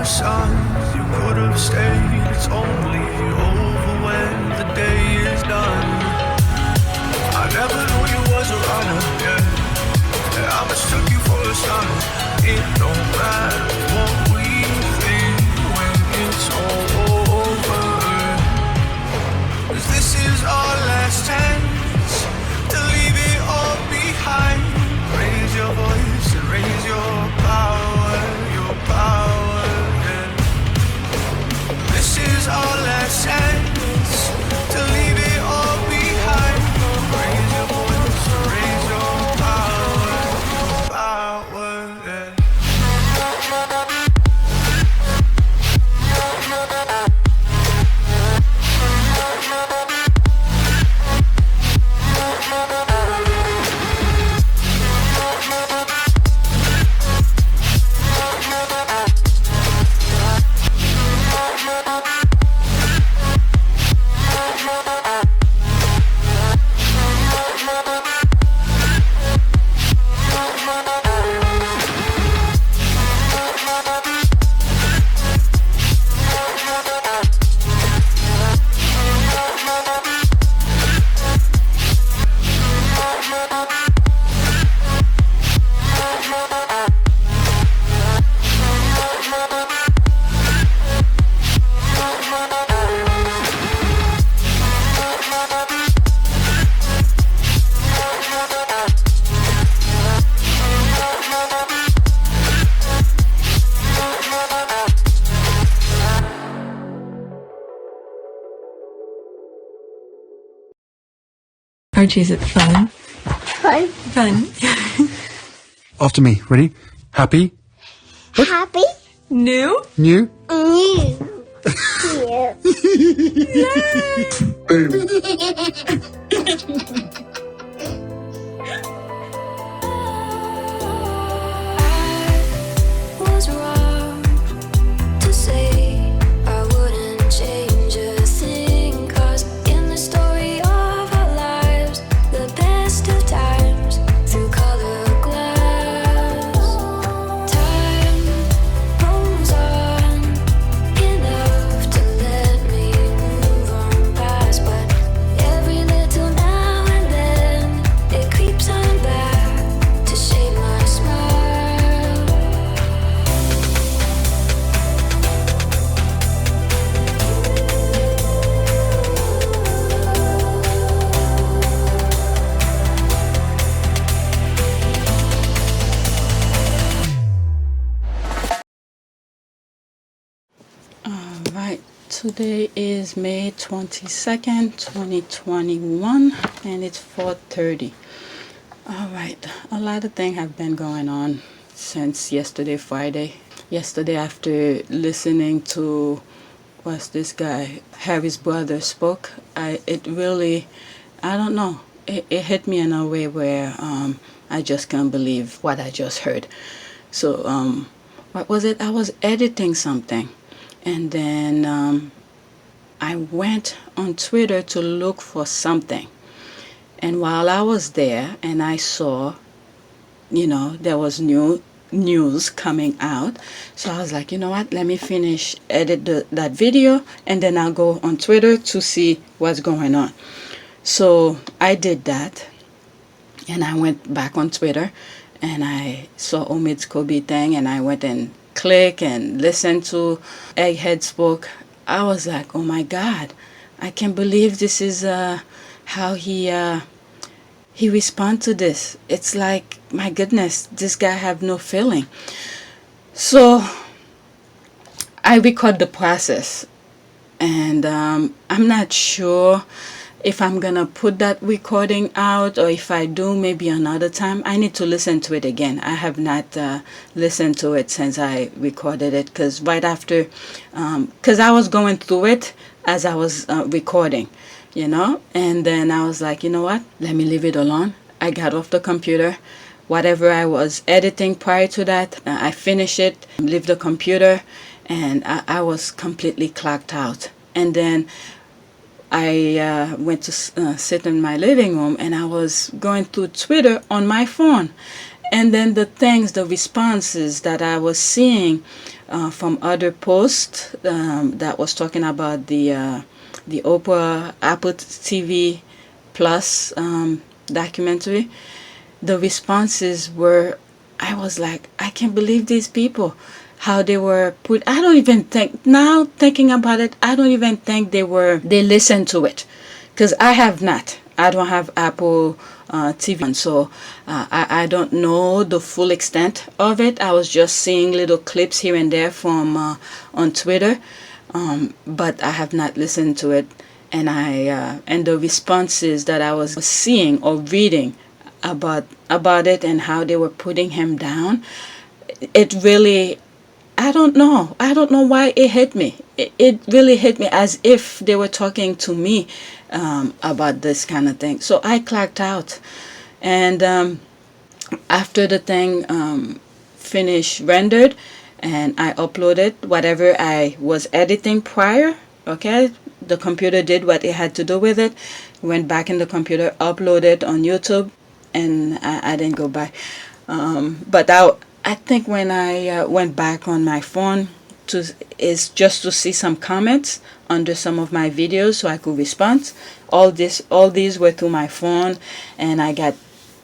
sun, you could have stayed. It's only over when the day is done. I never knew you was a runner, yeah. I mistook you for a son. It don't matter what we think when it's all over. 'Cause this is our last chance to leave it all behind. Raise your voice and raise your power, yeah. This is our last chance to leave it all behind. Raise your voice and raise your power, yeah. Archie, is it fun? Fun. Fun. After me. Ready? Happy? Happy. New? New? New. Boom. Was wrong to say I wouldn't change a thing, 'cause in the story of our lives, the best of times through colored glass, time moves on enough to let me move on past, but every little now and then it creeps on back to shade my smile. Alright, today is May 22nd, 2021, and it's 4:30. Alright, a lot of things have been going on since yesterday, Friday. Yesterday, after listening to, what's this guy, Harry's brother spoke, it really, I don't know, it hit me in a way where I just can't believe what I just heard. So, what was it? I was editing something. And then I went on Twitter to look for something. And while I was there and I saw, there was new news coming out. So I was like, you know what? Let me finish edit that video and then I'll go on Twitter to see what's going on. So I did that. And I went back on Twitter and I saw Omid's Kobe thing and I went and click and listen to Egghead spoke. I was like, oh my God, I can't believe this is how he respond to this. It's like, my goodness, this guy have no feeling. So I record the process and I'm not sure if I'm gonna put that recording out, or if I do, maybe another time. I need to listen to it again. I have not listened to it since I recorded it, because right after, because I was going through it as I was recording, and then I was like, you know what, let me leave it alone. I got off the computer. Whatever I was editing prior to that, I finished it, leave the computer, and I was completely clocked out. And then I went to sit in my living room and I was going through Twitter on my phone. And then the responses that I was seeing from other posts that was talking about the Oprah Apple TV Plus documentary, the responses were, I was like, I can't believe these people, how they were put. I don't even think, now thinking about it, I don't even think they listened to it, because I have not. I don't have Apple TV, so I don't know the full extent of it. I was just seeing little clips here and there from on Twitter, but I have not listened to it. And and the responses that I was seeing or reading about it and how they were putting him down, it really, I don't know why it hit me. It really hit me as if they were talking to me about this kind of thing. So I clacked out, and after the thing finished rendered, and I uploaded whatever I was editing prior. Okay, the computer did what it had to do with it. Went back in the computer, uploaded on YouTube, and I didn't go back. But I think when I went back on my phone is just to see some comments under some of my videos so I could respond. All these were through my phone, and I got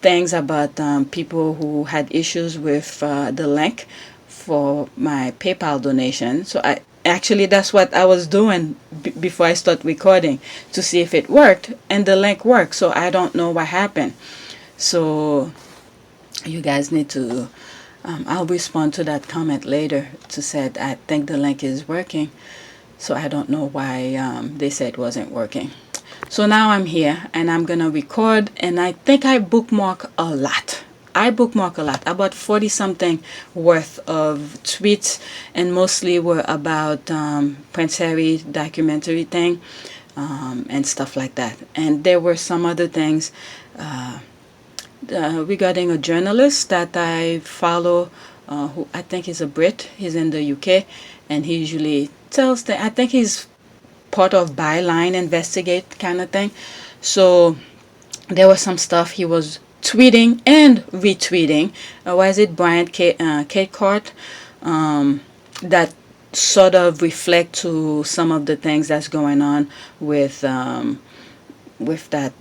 things about people who had issues with the link for my PayPal donation. So actually that's what I was doing before I start recording, to see if it worked, and the link worked. So I don't know what happened. So you guys need to I'll respond to that comment later to say I think the link is working. So I don't know why they said it wasn't working. So now I'm here and I'm gonna record, and I think I bookmark a lot. About 40 something worth of tweets, and mostly were about Prince Harry documentary thing and stuff like that. And there were some other things regarding a journalist that I follow, who I think is a Brit. He's in the UK, and he usually tells I think he's part of Byline Investigate kind of thing. So there was some stuff he was tweeting and retweeting. Was it Bryant Cathcart? That sort of reflect to some of the things that's going on with that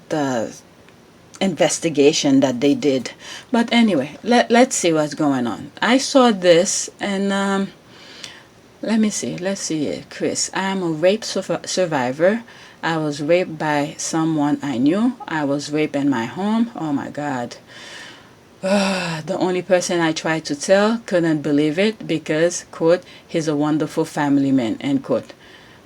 investigation that they did. But anyway, let's see what's going on. I saw this, and let's see it. Chris, I am a rape survivor. I was raped by someone I knew. I was raped in my home. Oh my God. The only person I tried to tell couldn't believe it because, quote, he's a wonderful family man, end quote.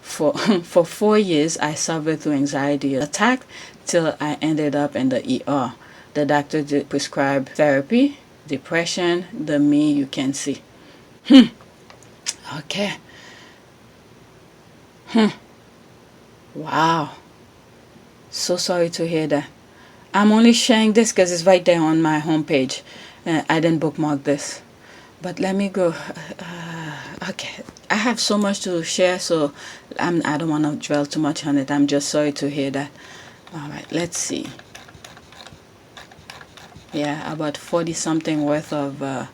For 4 years, I suffered through anxiety attack till I ended up in the ER. The doctor did prescribe therapy, depression, the me you can see. Okay. Wow. So sorry to hear that. I'm only sharing this because it's right there on my homepage. I didn't bookmark this. But let me go. Okay. I have so much to share, so I don't want to dwell too much on it. I'm just sorry to hear that. All right, let's see. Yeah, about 40 something worth of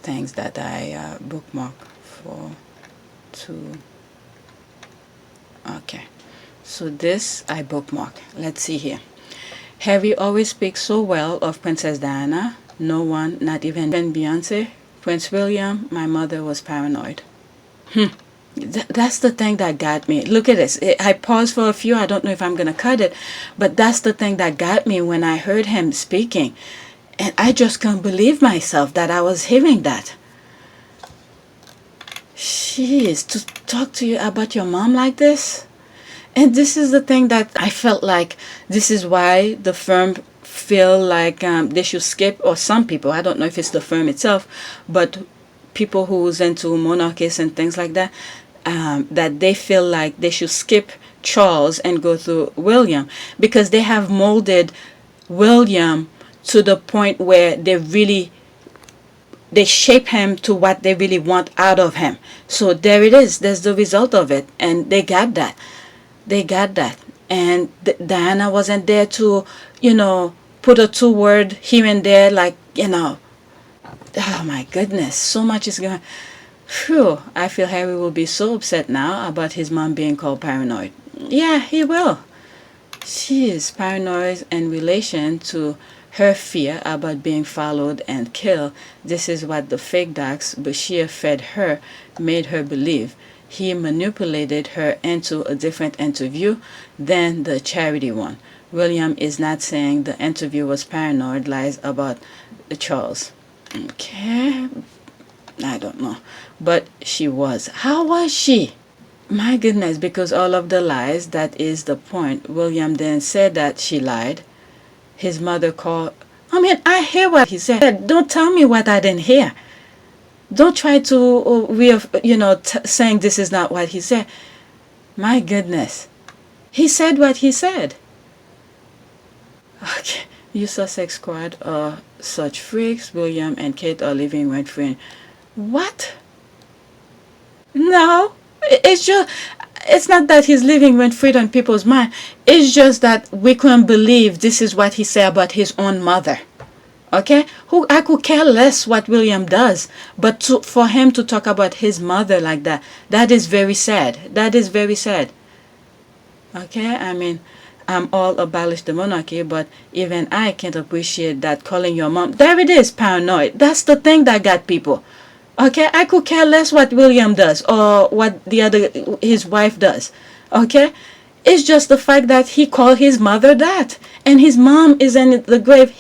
things that I bookmark okay, so this I bookmark. Let's see here. Harry always speaks so well of Princess Diana. No one, not even Beyonce. Prince William, my mother was paranoid. That's the thing that got me. Look at this. I paused for a few. I don't know if I'm going to cut it. But that's the thing that got me when I heard him speaking. And I just couldn't believe myself that I was hearing that. Jeez, to talk to you about your mom like this? And this is the thing that I felt like this is why the firm feel like they should skip, or some people, I don't know if it's the firm itself, but people who's into monarchies and things like that, that they feel like they should skip Charles and go through William, because they have molded William to the point where they shape him to what they really want out of him. So there it is. There's the result of it. And they got that. and Diana wasn't there to, put a 2 word here and there, like, oh my goodness, so much is going. Phew, I feel Harry will be so upset now about his mom being called paranoid. Yeah, he will. She is paranoid in relation to her fear about being followed and killed. This is what the fake docs Bashir fed her made her believe. He manipulated her into a different interview than the charity one. William is not saying the interview was paranoid lies about Charles. Okay, I don't know. But she was. How was she? My goodness, because all of the lies, that is the point. William then said that she lied. His mother called. I hear what he said. Don't tell me what I didn't hear. Don't try to, saying this is not what he said. My goodness. He said what he said. Okay. You Sussex squad are such freaks. William and Kate are living rent-free. What? No. It's not that he's living rent-free on people's mind. It's just that we couldn't believe this is what he said about his own mother. Okay? I could care less what William does. But for him to talk about his mother like that is very sad. That is very sad. Okay? I'm all abolish the monarchy, but even I can't appreciate that calling your mom. There it is, paranoid. That's the thing that got people. Okay, I could care less what William does or what his wife does. Okay, it's just the fact that he called his mother that, and his mom is in the grave.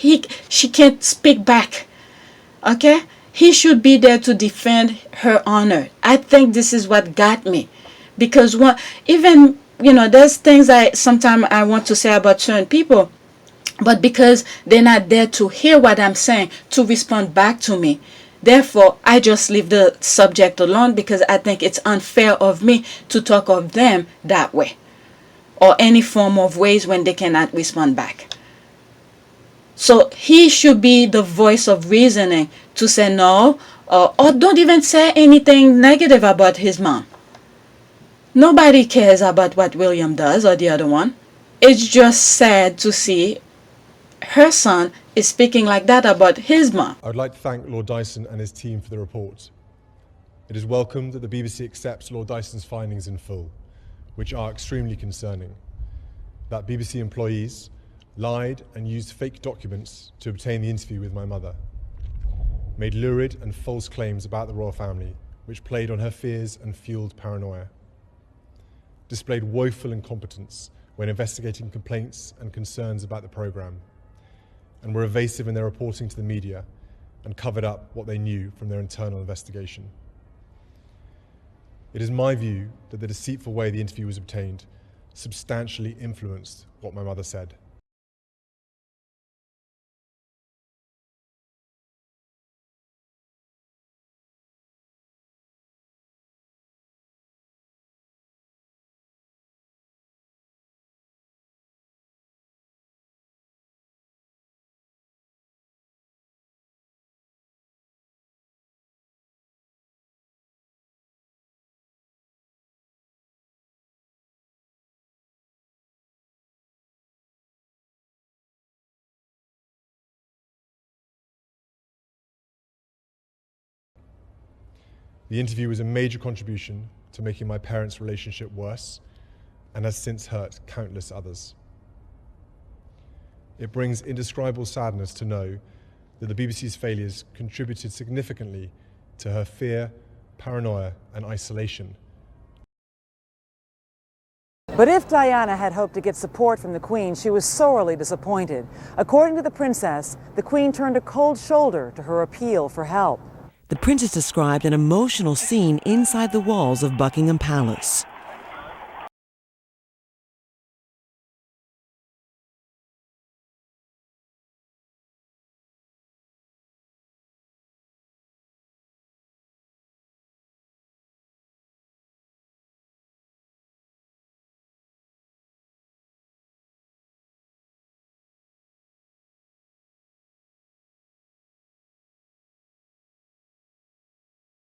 She can't speak back. Okay, he should be there to defend her honor. I think this is what got me, because even there's things sometimes I want to say about certain people, but because they're not there to hear what I'm saying, to respond back to me. Therefore, I just leave the subject alone, because I think it's unfair of me to talk of them that way, or any form of ways when they cannot respond back. So he should be the voice of reasoning to say no, or don't even say anything negative about his mom. Nobody cares about what William does or the other one. It's just sad to see her son is speaking like that about his mom. I would like to thank Lord Dyson and his team for the report. It is welcome that the BBC accepts Lord Dyson's findings in full, which are extremely concerning. That BBC employees lied and used fake documents to obtain the interview with my mother, made lurid and false claims about the royal family, which played on her fears and fueled paranoia, displayed woeful incompetence when investigating complaints and concerns about the programme, and were evasive in their reporting to the media and covered up what they knew from their internal investigation. It is my view that the deceitful way the interview was obtained substantially influenced what my mother said. The interview was a major contribution to making my parents' relationship worse and has since hurt countless others. It brings indescribable sadness to know that the BBC's failures contributed significantly to her fear, paranoia, and isolation. But if Diana had hoped to get support from the Queen, she was sorely disappointed. According to the Princess, the Queen turned a cold shoulder to her appeal for help. The Princess described an emotional scene inside the walls of Buckingham Palace.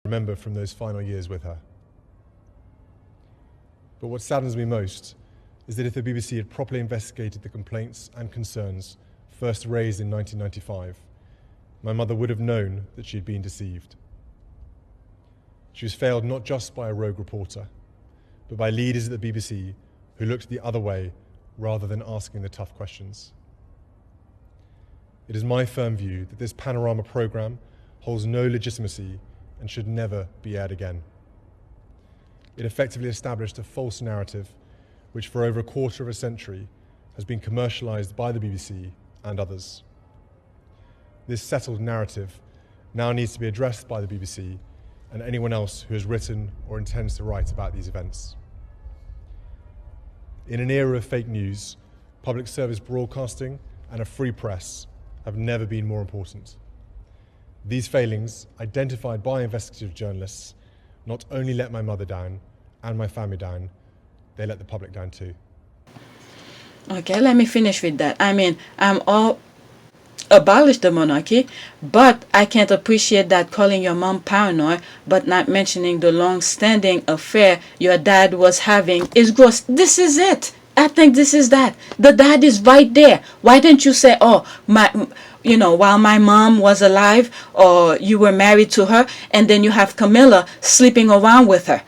Remember from those final years with her. But what saddens me most is that if the BBC had properly investigated the complaints and concerns first raised in 1995, my mother would have known that she had been deceived. She was failed not just by a rogue reporter, but by leaders at the BBC who looked the other way rather than asking the tough questions. It is my firm view that this Panorama programme holds no legitimacy and should never be aired again. It effectively established a false narrative which for over a quarter of a century has been commercialised by the BBC and others. This settled narrative now needs to be addressed by the BBC and anyone else who has written or intends to write about these events. In an era of fake news, public service broadcasting and a free press have never been more important. These failings, identified by investigative journalists, not only let my mother down and my family down, they let the public down too. Okay, let me finish with that. I mean, I'm all abolish the monarchy, but I can't appreciate that calling your mom paranoid, but not mentioning the long-standing affair your dad was having is gross. This is it. I think this is that. The dad is right there. Why didn't you say, oh, while my mom was alive, or you were married to her, and then you have Camilla sleeping around with her?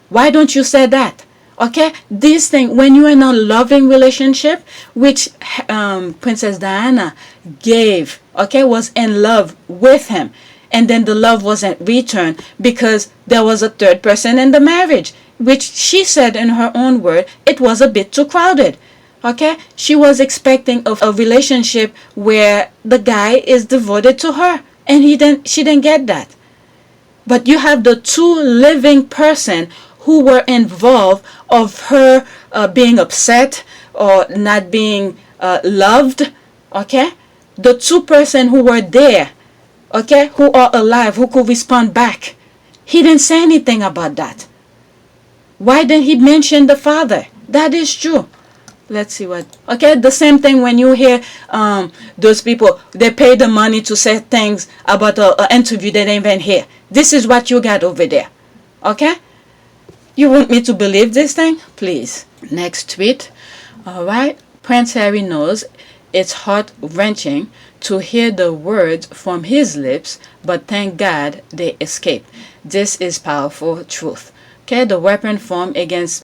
Why don't you say that? Okay, this thing, when you're in a loving relationship, which Princess Diana gave, okay, was in love with him, and then the love wasn't returned because there was a third person in the marriage, which she said in her own word, it was a bit too crowded. Okay, she was expecting a relationship where the guy is devoted to her, and she didn't get that. But you have the two living person who were involved of her being upset or not being loved, okay? The two person who were there, okay, who are alive, who could respond back. He didn't say anything about that. Why didn't he mention the father? That is true. Let's see what. Okay, the same thing when you hear those people, they pay the money to say things about an interview they didn't even hear. This is what you got over there. Okay? You want me to believe this thing? Please. Next tweet. All right. Prince Harry knows it's heart-wrenching to hear the words from his lips, but thank God they escaped. This is powerful truth. Okay, the weapon formed against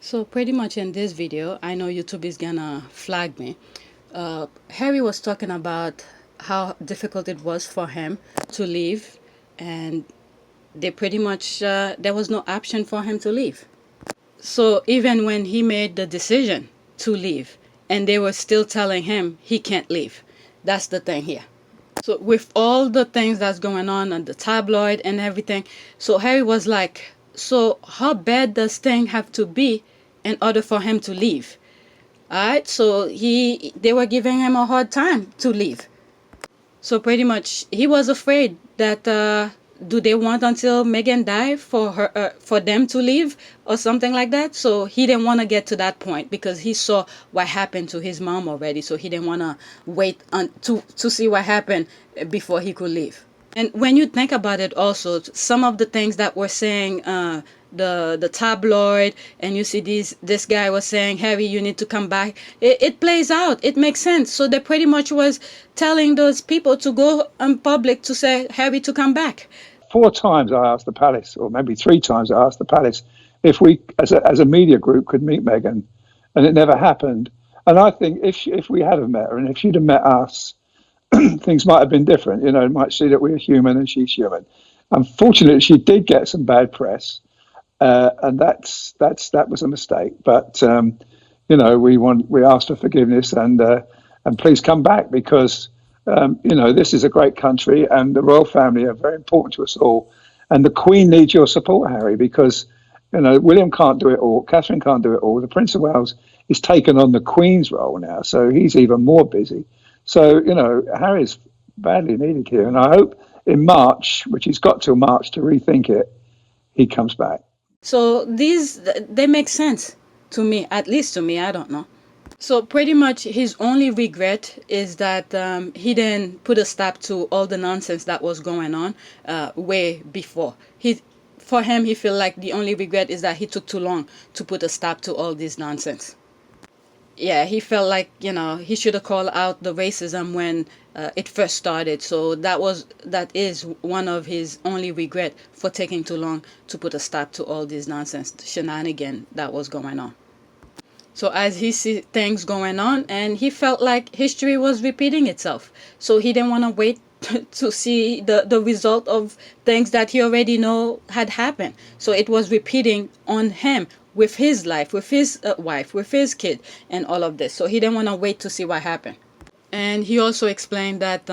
So pretty much in this video, I know YouTube is gonna flag me. Harry was talking about how difficult it was for him to leave, and they pretty much there was no option for him to leave. So even when he made the decision to leave, and they were still telling him he can't leave. That's the thing here. So with all the things that's going on the tabloid and everything, so Harry was like, so how bad does thing have to be in order for him to leave? Alright, so they were giving him a hard time to leave. So pretty much he was afraid that do they want until Meghan died for them to leave or something like that? So he didn't want to get to that point because he saw what happened to his mom already. So he didn't want to wait to see what happened before he could leave. And when you think about it also, some of the things that were saying the tabloid, and you see this guy was saying, Harry, you need to come back. It plays out. It makes sense. So they pretty much was telling those people to go in public to say, Harry, to come back. 4 times I asked the palace, or maybe 3 times I asked the palace if we, as a media group, could meet Meghan, and it never happened. And I think if we had have met her, and if she'd have met us, things might have been different. You know, might see that we're human and she's human. Unfortunately, she did get some bad press, and that was a mistake. But you know, we asked for forgiveness and please come back because you know, this is a great country and the royal family are very important to us all. And the Queen needs your support, Harry, because you know William can't do it all, Catherine can't do it all. The Prince of Wales is taken on the Queen's role now, so he's even more busy. So, you know, Harry's badly needed here. And I hope in March, which he's got till March to rethink it, he comes back. So they make sense to me, at least to me, I don't know. So pretty much his only regret is that he didn't put a stop to all the nonsense that was going on way before. For him, he feel like the only regret is that he took too long to put a stop to all this nonsense. Yeah, he felt like, he should have called out the racism when it first started. So that is one of his only regret for taking too long to put a stop to all this nonsense shenanigan that was going on. So as he see things going on, and he felt like history was repeating itself. So he didn't want to wait to see the result of things that he already know had happened. So it was repeating on him with his life, with his wife, with his kid, and all of this. So he didn't want to wait to see what happened. And he also explained that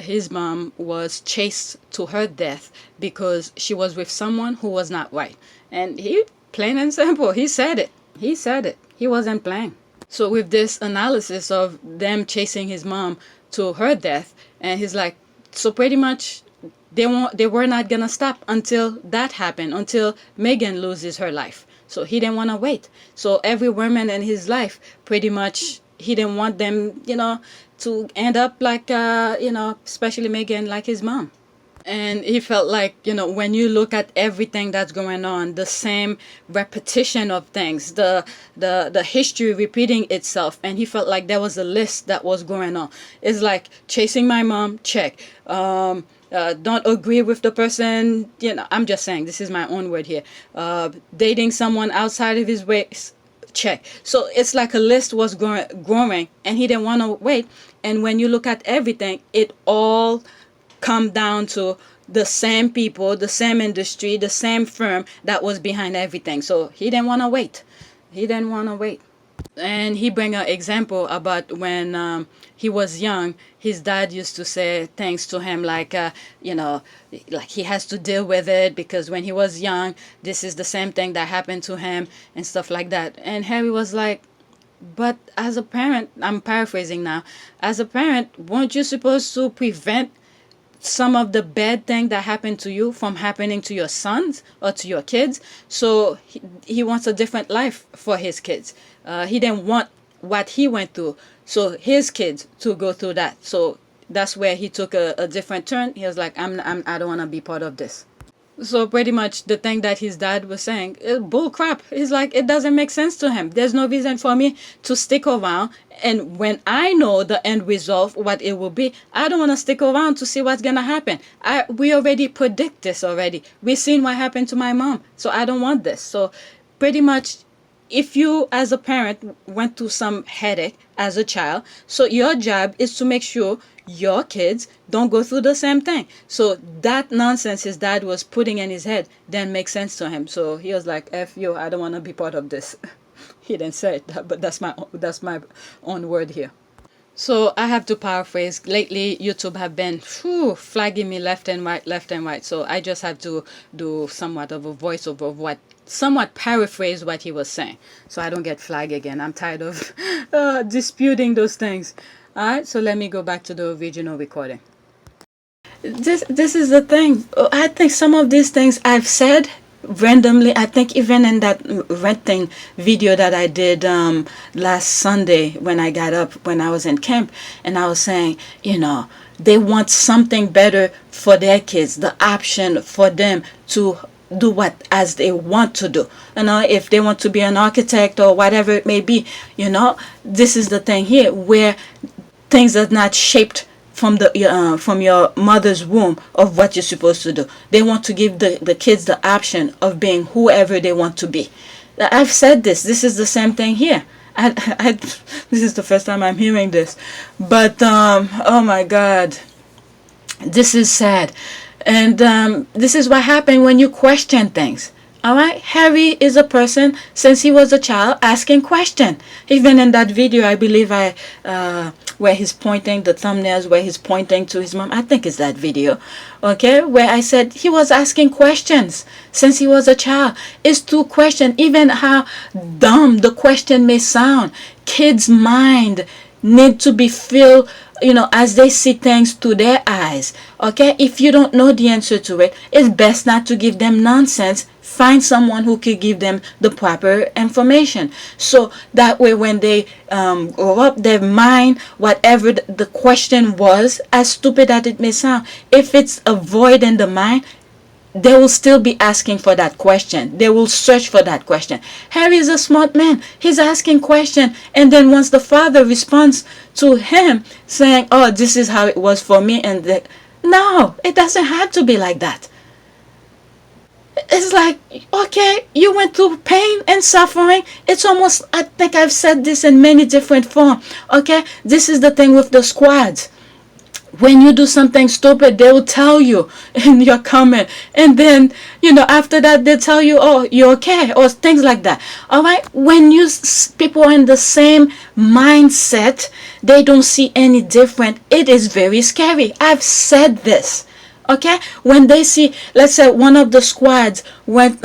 his mom was chased to her death because she was with someone who was not right. And he, plain and simple, he said it. He said it. He wasn't playing. So with this analysis of them chasing his mom to her death, and he's like, so pretty much they were not gonna stop until that happened, until Meghan loses her life. So he didn't want to wait. So every woman in his life, pretty much, he didn't want them, to end up like, especially Meghan, like his mom. And he felt like, when you look at everything that's going on, the same repetition of things, the history repeating itself, and he felt like there was a list that was going on. It's like chasing my mom, check. Don't agree with the person, I'm just saying, this is my own word here. Dating someone outside of his race, check. So it's like a list was growing, and he didn't want to wait. And when you look at everything, it all come down to the same people, the same industry, the same firm that was behind everything. So he didn't want to wait. He didn't want to wait. And he bring an example about when he was young, his dad used to say things to him like, like he has to deal with it because when he was young, this is the same thing that happened to him and stuff like that. And Harry was like, but as a parent, I'm paraphrasing now, as a parent, weren't you supposed to prevent some of the bad thing that happened to you from happening to your sons or to your kids? So he wants a different life for his kids. He didn't want what he went through, so his kids to go through that. So that's where he took a different turn. He was like, I don't want to be part of this. So pretty much the thing that his dad was saying is bull crap. He's like, it doesn't make sense to him. There's no reason for me to stick around. And when I know the end result, what it will be, I don't want to stick around to see what's going to happen. We already predict this already. We've seen what happened to my mom. So I don't want this. So pretty much, if you as a parent went through some headache as a child, so your job is to make sure your kids don't go through the same thing. So that nonsense his dad was putting in his head didn't make sense to him. So he was like, F you, I don't want to be part of this. He didn't say it, but that's my own word here. So I have to paraphrase. Lately, YouTube have been flagging me left and right. So I just have to do somewhat of a voiceover of somewhat paraphrase what he was saying, so I don't get flagged again. I'm tired of disputing those things. All right, so let me go back to the original recording. This is the thing. I think some of these things I've said randomly. I think even in that renting video that I did last Sunday when I got up when I was in camp, and I was saying, they want something better for their kids, the option for them to do what as they want to do. If they want to be an architect or whatever it may be, this is the thing here where things are not shaped from your mother's womb of what you're supposed to do. They want to give the kids the option of being whoever they want to be. I've said this. This is the same thing here. This is the first time I'm hearing this, but oh my God, this is sad. And this is what happened when you question things. All right, Harry is a person since he was a child asking questions. Even in that video, I believe where he's pointing, the thumbnails where he's pointing to his mom. I think it's that video, okay, where I said he was asking questions since he was a child. It's to question, even how dumb the question may sound. Kids' mind need to be filled as they see things through their eyes. Okay, if you don't know the answer to it, it's best not to give them nonsense. Find someone who could give them the proper information, so that way when they grow up, their mind, whatever the question was, as stupid as it may sound, if it's a void in the mind, they will still be asking for that question. They will search for that question. Harry is a smart man. He's asking question, and then once the father responds to him saying, "Oh, this is how it was for me," no, it doesn't have to be like that. It's like, okay, you went through pain and suffering. It's almost, I think I've said this in many different forms. Okay, this is the thing with the squads. When you do something stupid, they will tell you in your comment, and then after that they tell you, "Oh, you're okay," or things like that. All right, when people are in the same mindset, they don't see any different. It is very scary. I've said this. Okay, when they see, let's say one of the squads went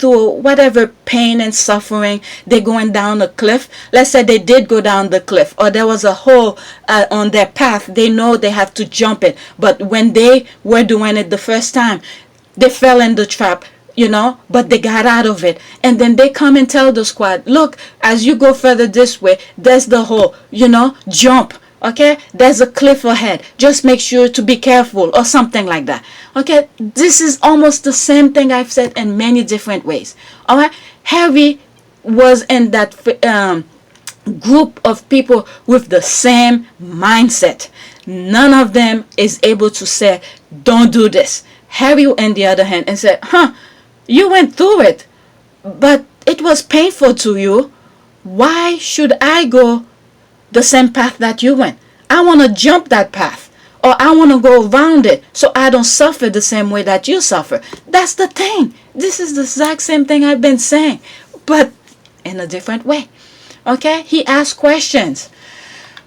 through whatever pain and suffering, they're going down a cliff. Let's say they did go down the cliff, or there was a hole on their path. They know they have to jump it, but when they were doing it the first time, they fell in the trap, but they got out of it. And then they come and tell the squad, "Look, as you go further this way, there's the hole, jump. Okay, there's a cliff ahead. Just make sure to be careful," or something like that. Okay, this is almost the same thing I've said in many different ways. All right, Harry was in that group of people with the same mindset. None of them is able to say, "Don't do this." Harry, on the other hand, and said, "You went through it, but it was painful to you. Why should I go the same path that you went? I want to jump that path, or I want to go around it, so I don't suffer the same way that you suffer." That's the thing. This is the exact same thing I've been saying, but in a different way. Okay, he asked questions.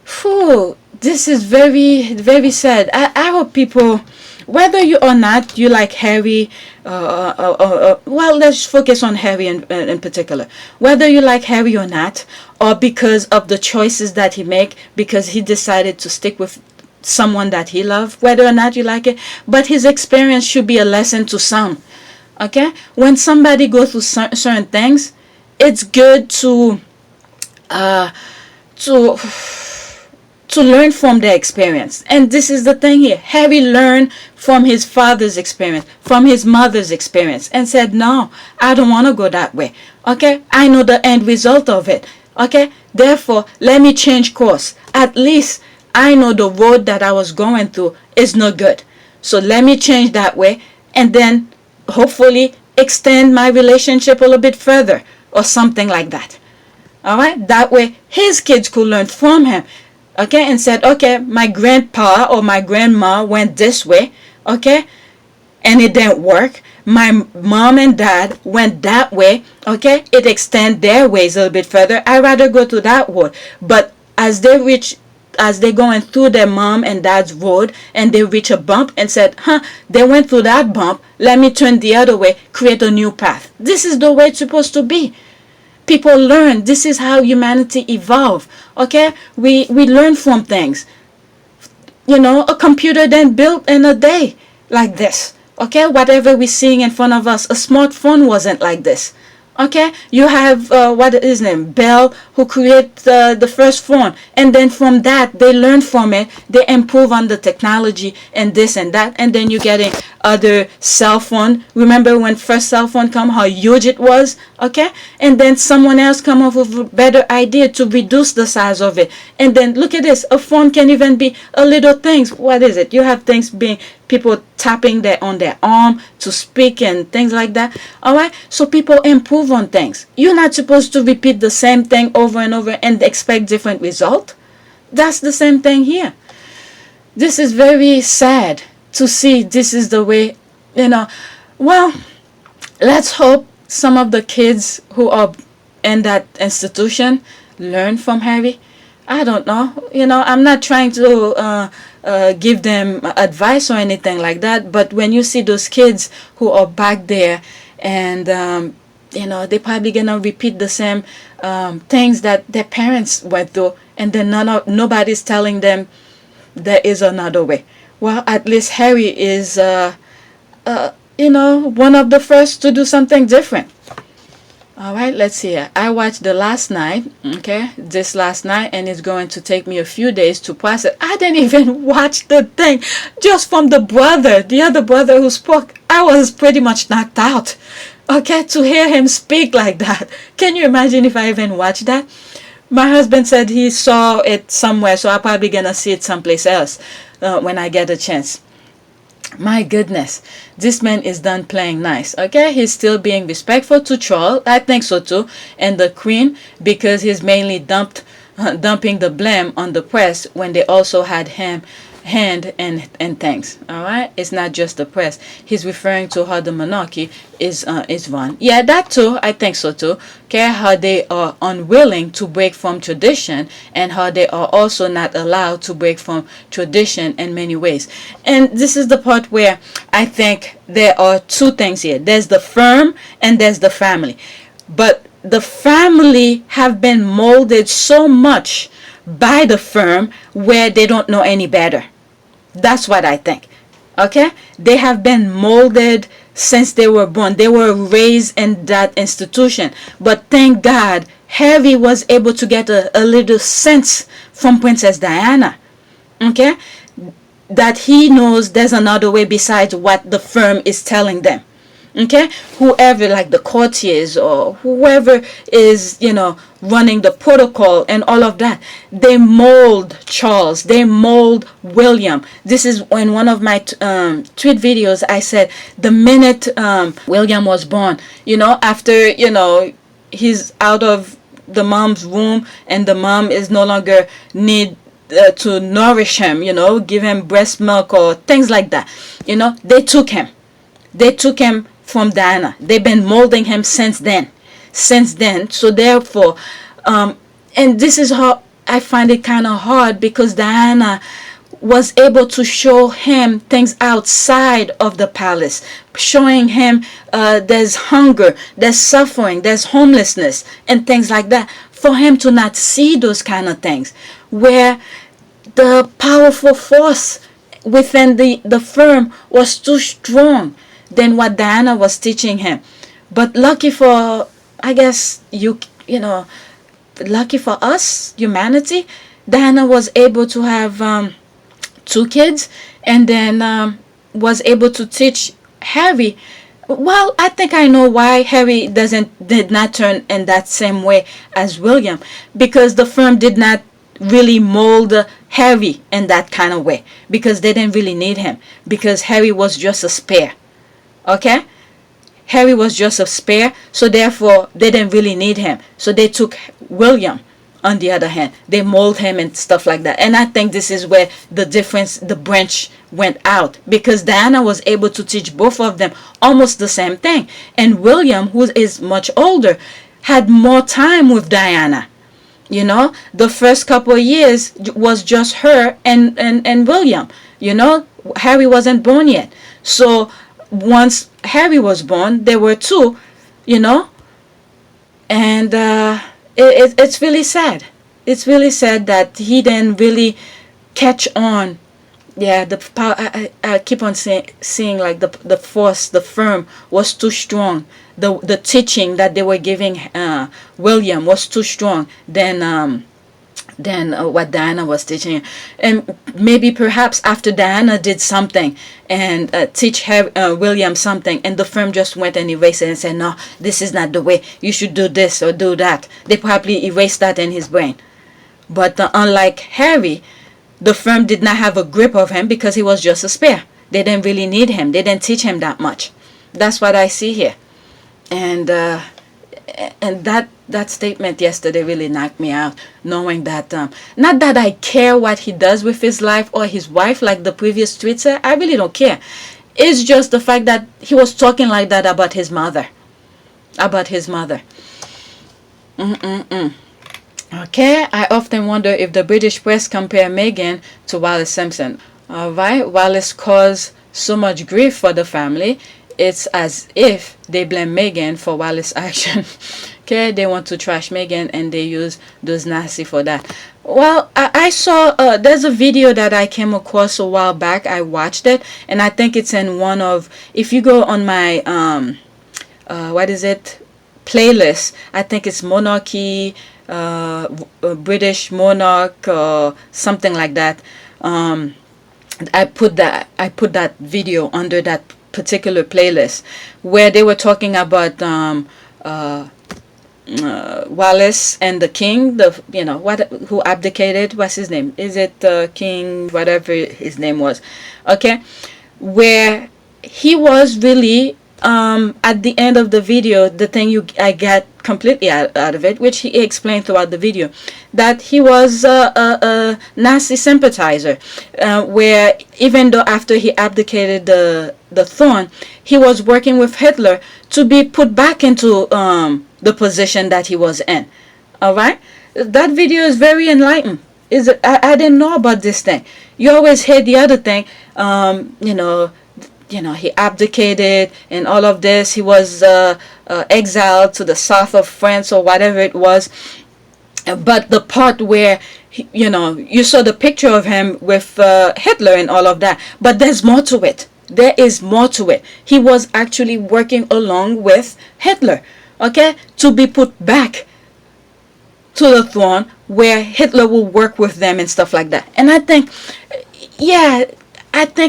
Whew, this is very, very sad. I hope people, whether you or not you like Harry, well, let's focus on Harry in particular. Whether you like Harry or not, or because of the choices that he make, because he decided to stick with someone that he loved, whether or not you like it, but his experience should be a lesson to some. Okay, when somebody goes through certain things, it's good to learn from their experience. And this is the thing here. Harry learned from his father's experience, from his mother's experience, and said, "No, I don't want to go that way. Okay, I know the end result of it. Okay, therefore, let me change course. At least I know the road that I was going through is no good. So let me change that way, and then hopefully extend my relationship a little bit further," or something like that. All right, that way his kids could learn from him. Okay, and said, "Okay, my grandpa or my grandma went this way, okay, and it didn't work. My mom and dad went that way, okay, it extend their ways a little bit further. I'd rather go to that road." But as they're going through their mom and dad's road, and they reach a bump and said, they went through that bump, let me turn the other way, create a new path. This is the way it's supposed to be. People learn. This is how humanity evolved. Okay, we learn from things. A computer then built in a day like this. Okay, whatever we're seeing in front of us, a smartphone wasn't like this. Okay, you have what is his name, Bell, who created the first phone, and then from that they learn from it, they improve on the technology and this and that, and then you're getting other cell phone. Remember when first cell phone come, how huge it was? Okay, and then someone else come up with a better idea to reduce the size of it, and then look at this, a phone can even be a little things. What is it? You have things being, people tapping on their arm to speak and things like that. All right, so people improve on things. You're not supposed to repeat the same thing over and over and expect different result. That's the same thing here. This is very sad to see. This is the way, well, let's hope some of the kids who are in that institution learn from Harry. I don't know. I'm not trying to give them advice or anything like that. But when you see those kids who are back there, and they're probably gonna repeat the same things that their parents went through, and then nobody's telling them there is another way. Well, at least Harry is, one of the first to do something different. All right, let's see. I watched the last night, this last night, and it's going to take me a few days to process. I didn't even watch the thing. Just from the other brother who spoke, I was pretty much knocked out. Okay, to hear him speak like that. Can you imagine if I even watched that? My husband said he saw it somewhere, so I'm probably going to see it someplace else when I get a chance. My goodness, this man is done playing nice. Okay, he's still being respectful to Charles. I think so too, and the Queen, because he's mainly dumping the blame on the press when they also had him hand and things. All right, it's not just the press. He's referring to how the monarchy is run. Yeah, that too. I think so too. Okay, how they are unwilling to break from tradition, and how they are also not allowed to break from tradition in many ways. And this is the part where I think there are two things here. There's the firm and there's the family. But the family have been molded so much by the firm where they don't know any better. That's what I think. Okay, they have been molded since they were born. They were raised in that institution. But thank God Harry was able to get a little sense from Princess Diana, okay, that he knows there's another way besides what the firm is telling them. Okay, whoever, like the courtiers or whoever is, running the protocol and all of that, they mold Charles, they mold William. This is in one of my tweet videos. I said the minute William was born, after he's out of the mom's womb and the mom is no longer need to nourish him, give him breast milk or things like that, they took him from Diana. They've been molding him since then. So therefore, and this is how I find it kind of hard, because Diana was able to show him things outside of the palace, showing him there's hunger, there's suffering, there's homelessness, and things like that. For him to not see those kind of things, where the powerful force within the firm was too strong than what Diana was teaching him. But lucky for, I guess, lucky for us, humanity, Diana was able to have 2 kids, and then was able to teach Harry. Well, I think I know why Harry did not turn in that same way as William, because the firm did not really mold Harry in that kind of way, because they didn't really need him, because Harry was just a spare. Okay, Harry was just a spare, so therefore they didn't really need him. So they took William. On the other hand, they mold him and stuff like that. And I think this is where the difference, the branch went out, because Diana was able to teach both of them almost the same thing, and William, who is much older, had more time with Diana. The first couple of years was just her and William. Harry wasn't born yet. So once Harry was born, there were 2, and it's really sad. It's really sad that he didn't really catch on. Yeah, the power. I keep on seeing like the force, the firm was too strong. The teaching that they were giving William was too strong than what Diana was teaching. And maybe perhaps after Diana did something and teach William something, and the firm just went and erased it and said, no, this is not the way, you should do this or do that. They probably erased that in his brain. But unlike Harry, the firm did not have a grip of him, because he was just a spare. They didn't really need him. They didn't teach him that much. That's what I see here. And that statement yesterday really knocked me out, knowing that not that I care what he does with his life or his wife, like the previous tweet said. I really don't care. It's just the fact that he was talking like that about his mother. Okay, I often wonder if the British press compare Meghan to Wallis Simpson. Alright, Wallis caused so much grief for the family. It's as if they blame Meghan for Wallis' action. Okay, they want to trash Meghan and they use those Nazi for that. Well, I saw there's a video that I came across a while back. I watched it, and I think it's in one of, if you go on my what is it, playlist, I think it's monarchy, British monarch, something like that. I put that video under that particular playlist where they were talking about Wallace and the king, who abdicated. What's his name? Is it King? Whatever his name was. Okay, where he was really at the end of the video, the thing I get completely out of it, which he explained throughout the video, that he was a Nazi sympathizer, where even though after he abdicated the throne, he was working with Hitler to be put back into the position that he was in. All right, that video is very enlightening. I didn't know about this thing. You always hear the other thing, he abdicated and all of this. He was exiled to the south of France or whatever it was. But the part where, you saw the picture of him with Hitler and all of that. But there's more to it. There is more to it. He was actually working along with Hitler, okay, to be put back to the throne where Hitler will work with them and stuff like that. And I think,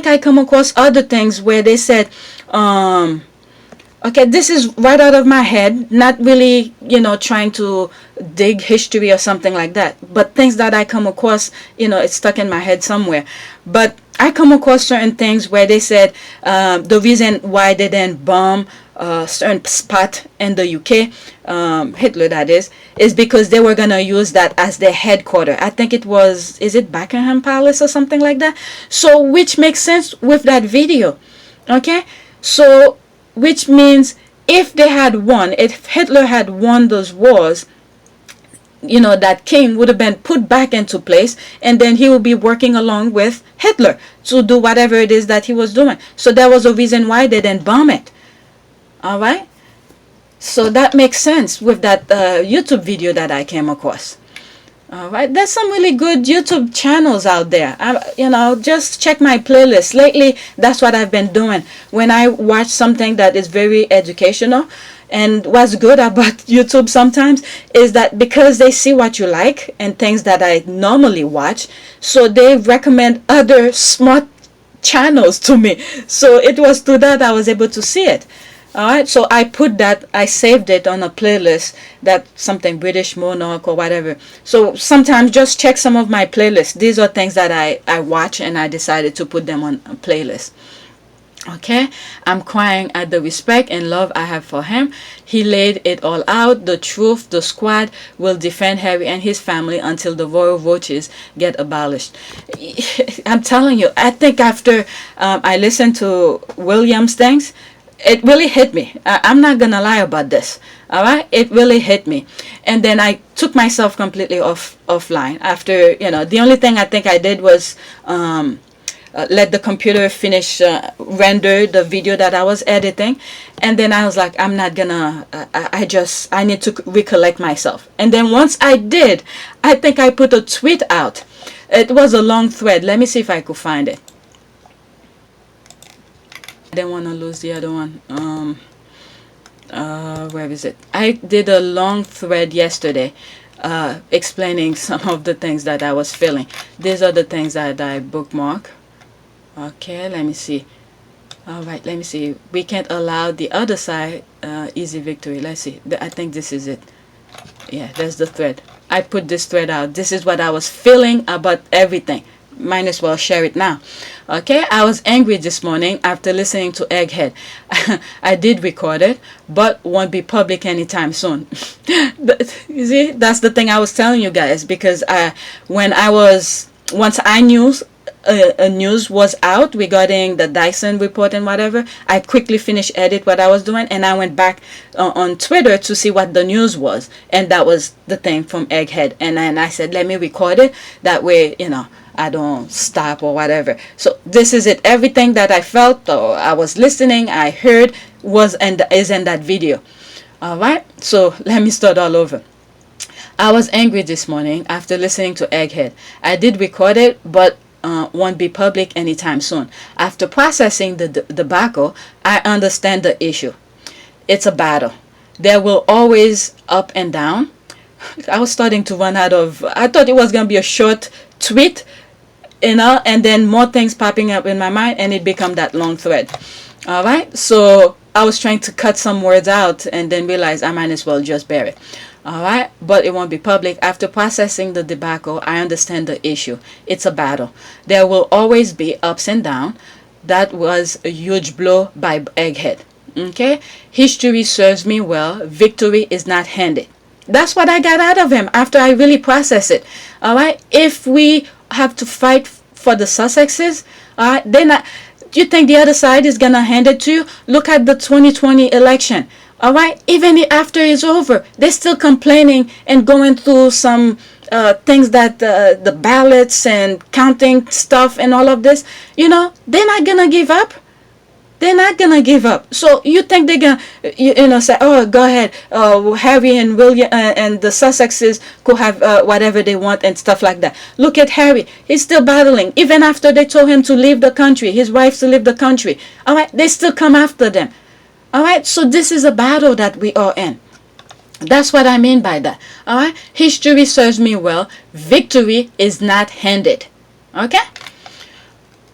I come across other things where they said, okay, this is right out of my head, not really, trying to dig history or something like that, but things that I come across, it's stuck in my head somewhere. But I come across certain things where they said the reason why they didn't bomb a certain spot in the UK, Hitler that is because they were going to use that as their headquarters. I think is it Buckingham Palace or something like that? So, which makes sense with that video, okay? So, which means if Hitler had won those wars, that king would have been put back into place, and then he would be working along with Hitler to do whatever it is that he was doing. So there was a reason why they didn't bomb it. All right, so that makes sense with that YouTube video that I came across. All right, there's some really good YouTube channels out there. Just check my playlist. Lately, that's what I've been doing when I watch something that is very educational. And what's good about YouTube sometimes is that because they see what you like and things that I normally watch, so they recommend other smart channels to me. So it was through that I was able to see it. All right, so I saved it on a playlist, that something British monarch or whatever. So sometimes just check some of my playlists. These are things that I watch, and I decided to put them on a playlist. Okay, I'm crying at the respect and love I have for him. He laid it all out. The truth, the squad will defend Harry and his family until the royal roaches get abolished. I'm telling you, I think after I listened to William's things, it really hit me. I'm not gonna lie about this. All right, it really hit me, and then I took myself completely offline after. The only thing I think I did was let the computer finish render the video that I was editing, and then I was like, I'm not gonna. I need to recollect myself. And then once I did, I think I put a tweet out. It was a long thread. Let me see if I could find it. I didn't want to lose the other one. Where is it? I did a long thread yesterday explaining some of the things that I was feeling. These are the things that I bookmark. Okay, let me see. All right, let me see. We can't allow the other side easy victory. Let's see. I think this is it. Yeah, there's the thread. I put this thread out. This is what I was feeling about everything. Might as well share it now. Okay, I was angry this morning after listening to Egghead. I did record it, but won't be public anytime soon. You see, that's the thing I was telling you guys, because once I knew news was out regarding the Dyson report and whatever, I quickly finished edit what I was doing, and I went back on Twitter to see what the news was, and that was the thing from Egghead. And then I said, let me record it, that way I don't stop or whatever. So this is it. Everything that I felt or I was listening, I heard is in that video. All right, so let me start all over. I was angry this morning after listening to Egghead. I did record it, but won't be public anytime soon. After processing the debacle, I understand the issue. It's a battle. There will always up and down. I was starting to run out of, I thought it was going to be a short tweet, and then more things popping up in my mind, and it become that long thread. All right, so I was trying to cut some words out and then realized I might as well just bear it. All right, but it won't be public. After processing the debacle, I understand the issue. It's a battle. There will always be ups and downs. That was a huge blow by Egghead. Okay, history serves me well. Victory is not handed. That's what I got out of him after I really process it. All right, if we have to fight for the Sussexes, all right, then do you think the other side is gonna hand it to you? Look at the 2020 election. All right, even after it's over, they're still complaining and going through some things that the ballots and counting stuff and all of this. You know, they're not gonna give up. They're not gonna give up. So you think they're gonna, say, oh, go ahead, Harry and William and the Sussexes could have whatever they want and stuff like that. Look at Harry; he's still battling. Even after they told him to leave the country, his wife to leave the country. All right, they still come after them. All right, so this is a battle that we are in. That's what I mean by that. All right, history serves me well. Victory is not handed. Okay.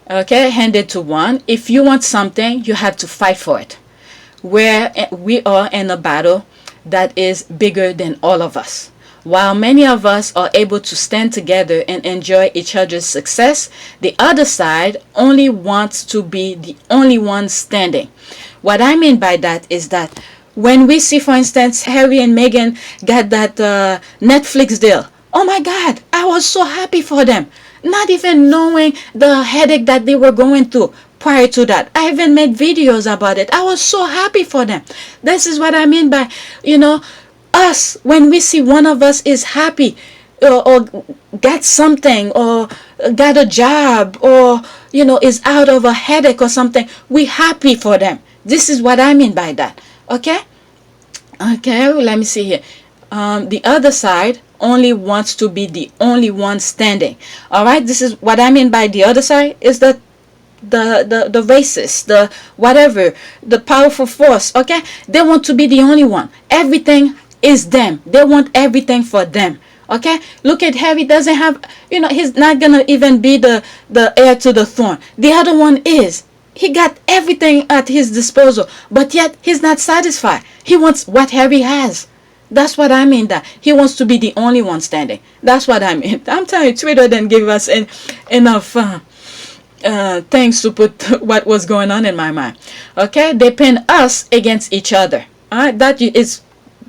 Okay, handed to one. If you want something, you have to fight for it. Where we are in a battle that is bigger than all of us. While many of us are able to stand together and enjoy each other's success, the other side only wants to be the only one standing. What I mean by that is that when we see, for instance, Harry and Meghan got that Netflix deal, oh my God, I was so happy for them. Not even knowing the headache that they were going through prior to that. I even made videos about it. I was so happy for them. This is what I mean by, us, when we see one of us is happy or got something or got a job or, is out of a headache or something, we happy for them. This is what I mean by that. Okay? Okay, let me see here. The other side only wants to be the only one standing. All right, this is what I mean by the other side is that the racist, the whatever, the powerful force. Okay, they want to be the only one. Everything is them. They want everything for them. Okay, look at Harry. Doesn't have, he's not gonna even be the heir to the throne. The other one is. He got everything at his disposal, but yet he's not satisfied. He wants what Harry has. That's what I mean, that he wants to be the only one standing. That's what I mean. I'm telling you, Twitter didn't give us enough things to put what was going on in my mind. Okay, they pin us against each other. All right, that is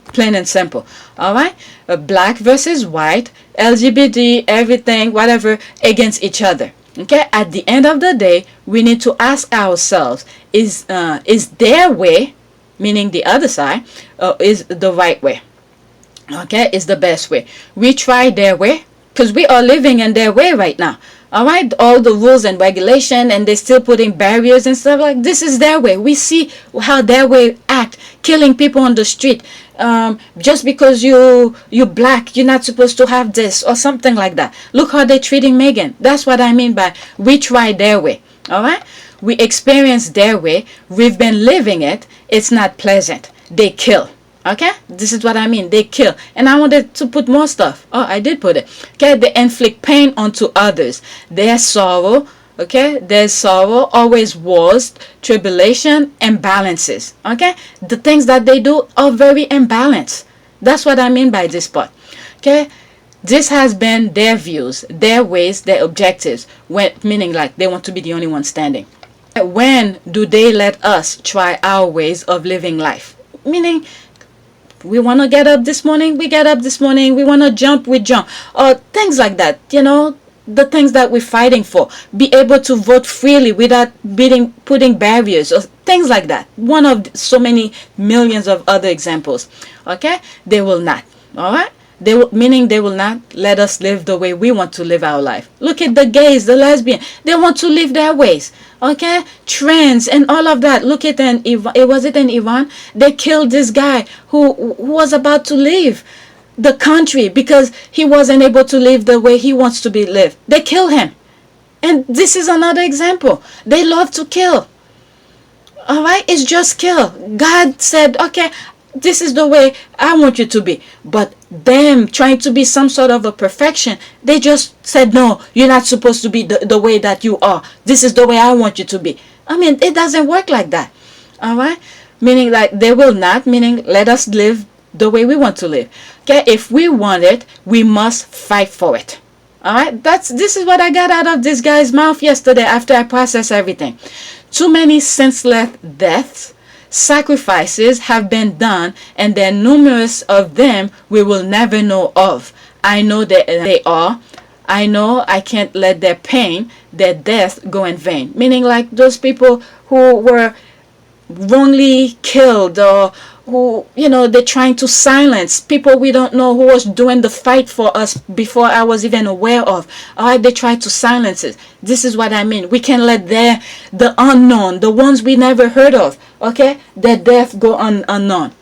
plain and simple. All right, black versus white, LGBT, everything, whatever, against each other. Okay, at the end of the day, we need to ask ourselves: is their way, meaning the other side, is the right way? Okay, is the best way. We try their way because we are living in their way right now. All right, all the rules and regulation, and they're still putting barriers and stuff like this. Is their way. We see how their way act, killing people on the street. Just because you black, you're not supposed to have this or something like that. Look how they're treating Meghan. That's what I mean by we try their way. All right, we experience their way. We've been living it. It's not pleasant. They kill. Okay, this is what I mean. They kill. And I wanted to put more stuff. Oh, I did put it. Okay, they inflict pain onto others. Their sorrow. Okay, there's sorrow, always wars, tribulation, imbalances. Okay, the things that they do are very imbalanced. That's what I mean by this part. Okay, this has been their views, their ways, their objectives, meaning like they want to be the only one standing. When do they let us try our ways of living life? Meaning, we want to get up this morning, we get up this morning. We want to jump, we jump. Or things like that, the things that we're fighting for. Be able to vote freely without putting barriers or things like that. One of so many millions of other examples. Okay? They will not. All right? Meaning they will not let us live the way we want to live our life. Look at the gays, the lesbians. They want to live their ways. Okay? Trans and all of that. Look at was it in Iran? They killed this guy who was about to leave. the country because he wasn't able to live the way he wants to be lived. They kill him. And this is another example. They love to kill. All right, it's just kill. God said, okay, this is the way I want you to be. But them trying to be some sort of a perfection, they just said, no, you're not supposed to be the way that you are. This is the way I want you to be. I mean, it doesn't work like that. All right, meaning like they will not, meaning let us live the way we want to live. Okay, if we want it, we must fight for it. All right, this is what I got out of this guy's mouth yesterday after I processed everything. Too many senseless deaths, sacrifices have been done, and there are numerous of them we will never know of. I know that they are. I know I can't let their pain, their death go in vain. Meaning like those people who were wrongly killed, or who, you know, they're trying to silence people we don't know who was doing the fight for us before I was even aware of. All right, they try to silence it. This is what I mean. We can let the unknown, the ones we never heard of, okay, their death go unknown.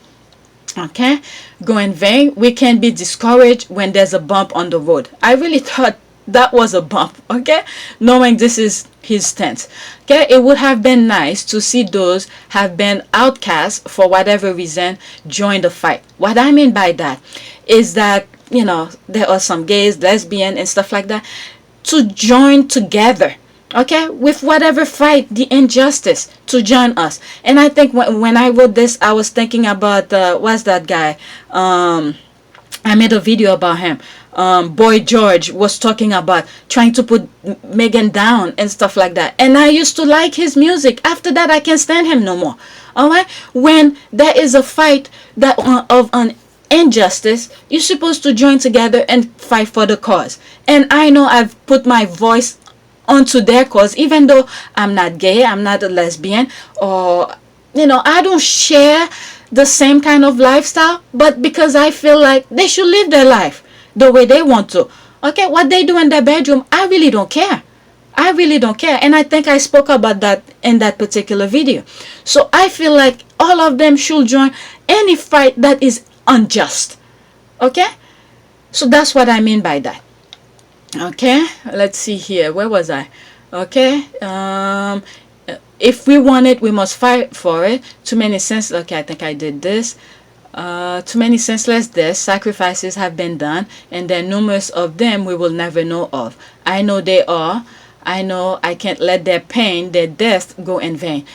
Okay, go in vain. We can be discouraged when there's a bump on the road. I really thought that was a bump, okay, knowing this is his stance. Okay, it would have been nice to see those have been outcast for whatever reason join the fight. What I mean by that is that, you know, there are some gays, lesbian and stuff like that, to join together, okay, with whatever fight the injustice, to join us. And I think when I wrote this, I was thinking about what's that guy, I made a video about him. Boy George was talking about trying to put Meghan down and stuff like that. And I used to like his music. After that, I can't stand him no more. All right. When there is a fight that of an injustice, you're supposed to join together and fight for the cause. And I know I've put my voice onto their cause, even though I'm not gay, I'm not a lesbian, or, you know, I don't share the same kind of lifestyle, but because I feel like they should live their life the way they want to. Okay, what they do in their bedroom, I really don't care. I really don't care. And I think I spoke about that in that particular video. So I feel like all of them should join any fight that is unjust. Okay, so that's what I mean by that. Okay, let's see here, where was I? Okay, if we want it, we must fight for it. Too many senseless, okay, I think I did this. Too many senseless deaths, sacrifices have been done, and there are numerous of them we will never know of. I know they are. I know I can't let their pain, their death go in vain.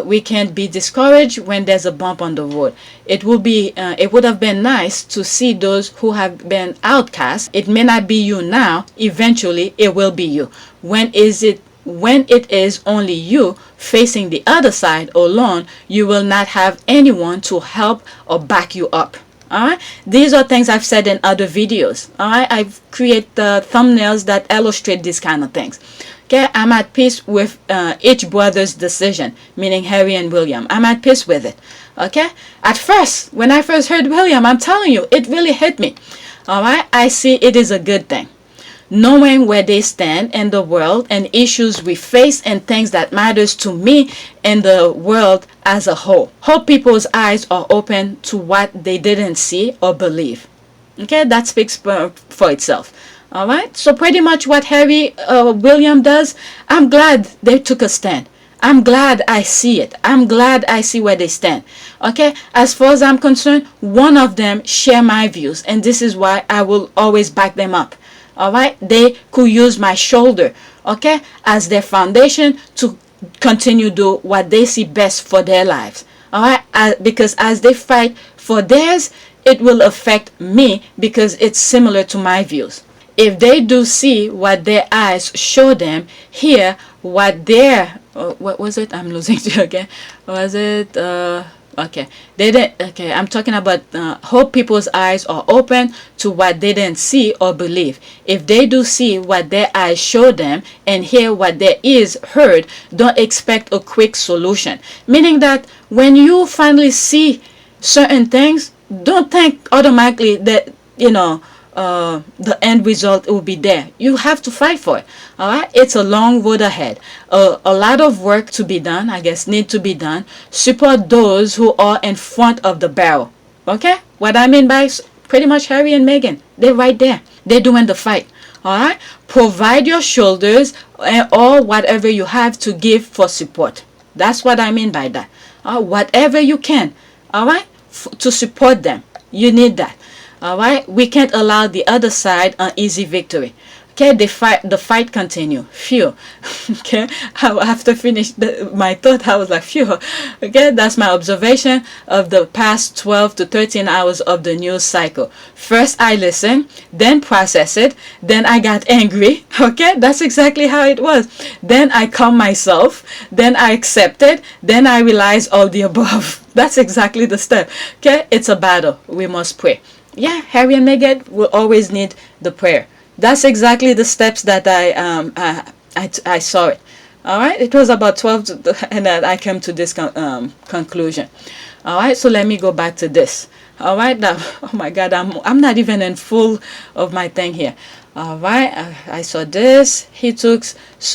We can't be discouraged when there's a bump on the road. It would have been nice to see those who have been outcast. It may not be you now. Eventually, it will be you. When it is only you facing the other side alone, you will not have anyone to help or back you up. Alright, these are things I've said in other videos. Alright, I've created thumbnails that illustrate these kind of things. Okay, I'm at peace with each brother's decision, meaning Harry and William. I'm at peace with it. Okay, at first, when I first heard William, I'm telling you, it really hit me. Alright, I see it is a good thing. Knowing where they stand in the world and issues we face and things that matters to me in the world as a whole. Hope people's eyes are open to what they didn't see or believe. Okay, that speaks for itself. All right, so pretty much what Harry William does, I'm glad they took a stand. I'm glad I see it. I'm glad I see where they stand. Okay, as far as I'm concerned, one of them share my views, and this is why I will always back them up. All right, they could use my shoulder, okay, as their foundation to continue do what they see best for their lives. All right, because as they fight for theirs, it will affect me because it's similar to my views. If they do see what their eyes show them, hear what their what was it? I'm losing it again. Was it okay, they didn't. Okay, I'm talking about hope people's eyes are open to what they didn't see or believe. If they do see what their eyes show them and hear what their ears heard, don't expect a quick solution. Meaning that when you finally see certain things, don't think automatically that, you know, the end result will be there. You have to fight for it. All right, it's a long road ahead. A lot of work to be done, I guess, need to be done. Support those who are in front of the barrel. Okay, what I mean by Pretty much Harry and Meghan, they're right there. They're doing the fight. All right? Provide your shoulders or whatever you have to give for support. That's what I mean by that. Whatever you can, all right, to support them. You need that. All right? We can't allow the other side an easy victory. Okay, the fight continue. Phew. Okay, after finish my thought, I was like, phew. Okay, that's my observation of the past 12 to 13 hours of the news cycle. First, I listened, then process it, then I got angry. Okay, that's exactly how it was. Then I calmed myself, then I accepted, then I realized all the above. That's exactly the step. Okay, it's a battle. We must pray. Yeah, Harry and Meghan will always need the prayer. That's exactly the steps that I saw it. All right, it was about 12 and then I came to this conclusion. All right, so let me go back to this. All right, now, oh my God, I'm not even in full of my thing here. All right, I saw this. He took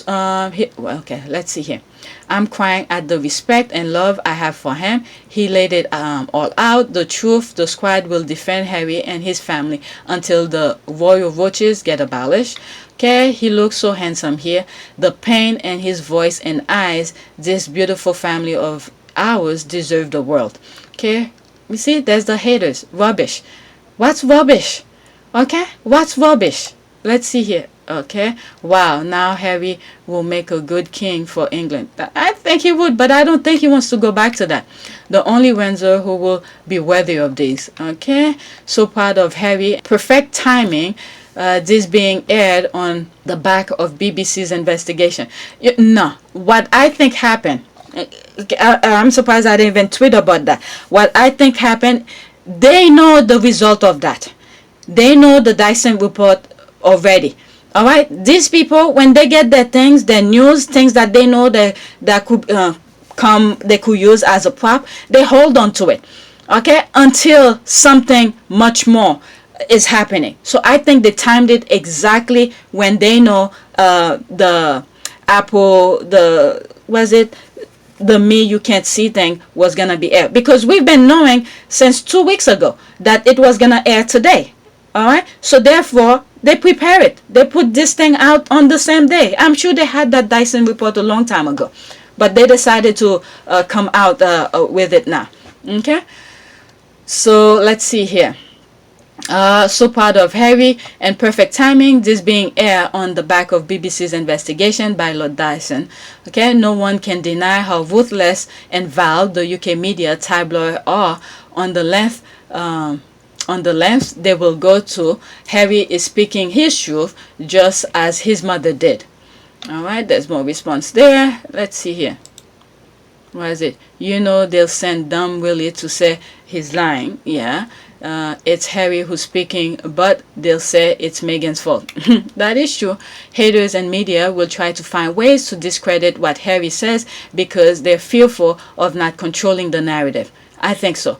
okay, let's see here. I'm crying at the respect and love I have for him. He laid it all out. The truth, the squad will defend Harry and his family until the royal roaches get abolished. Okay, he looks so handsome here. The pain in his voice and eyes. This beautiful family of ours deserve the world. Okay, you see, there's the haters. Rubbish. What's rubbish? Okay, what's rubbish? Let's see here. Okay, wow, now Harry will make a good king for England. I think he would, but I don't think he wants to go back to that. The only Windsor who will be worthy of this. Okay, so proud of Harry. Perfect timing. This being aired on the back of BBC's investigation. No, what I think happened, I'm surprised I didn't even tweet about that. What I think happened, they know the result of that. They know the Dyson report already. All right, these people, when they get their things, their news, things that they know that could they could use as a prop, they hold on to it. Okay, until something much more is happening. So I think they timed it exactly when they know the Apple, the Me You Can't See thing was gonna be aired, because we've been knowing since 2 weeks ago that it was gonna air today. All right, so therefore they prepare it. They put this thing out on the same day. I'm sure they had that Dyson report a long time ago, but they decided to come out with it now. Okay, so let's see here. So proud of Harry and perfect timing. This being aired on the back of BBC's investigation by Lord Dyson. Okay, no one can deny how ruthless and vile the UK media tabloid are on the length. On the lengths they will go to. Harry is speaking his truth just as his mother did. All right, there's more response there. Let's see here. What is it? You know they'll send dumb Willie to say he's lying. Yeah, it's Harry who's speaking, but they'll say it's Meghan's fault. That is true. Haters and media will try to find ways to discredit what Harry says because they're fearful of not controlling the narrative. I think so.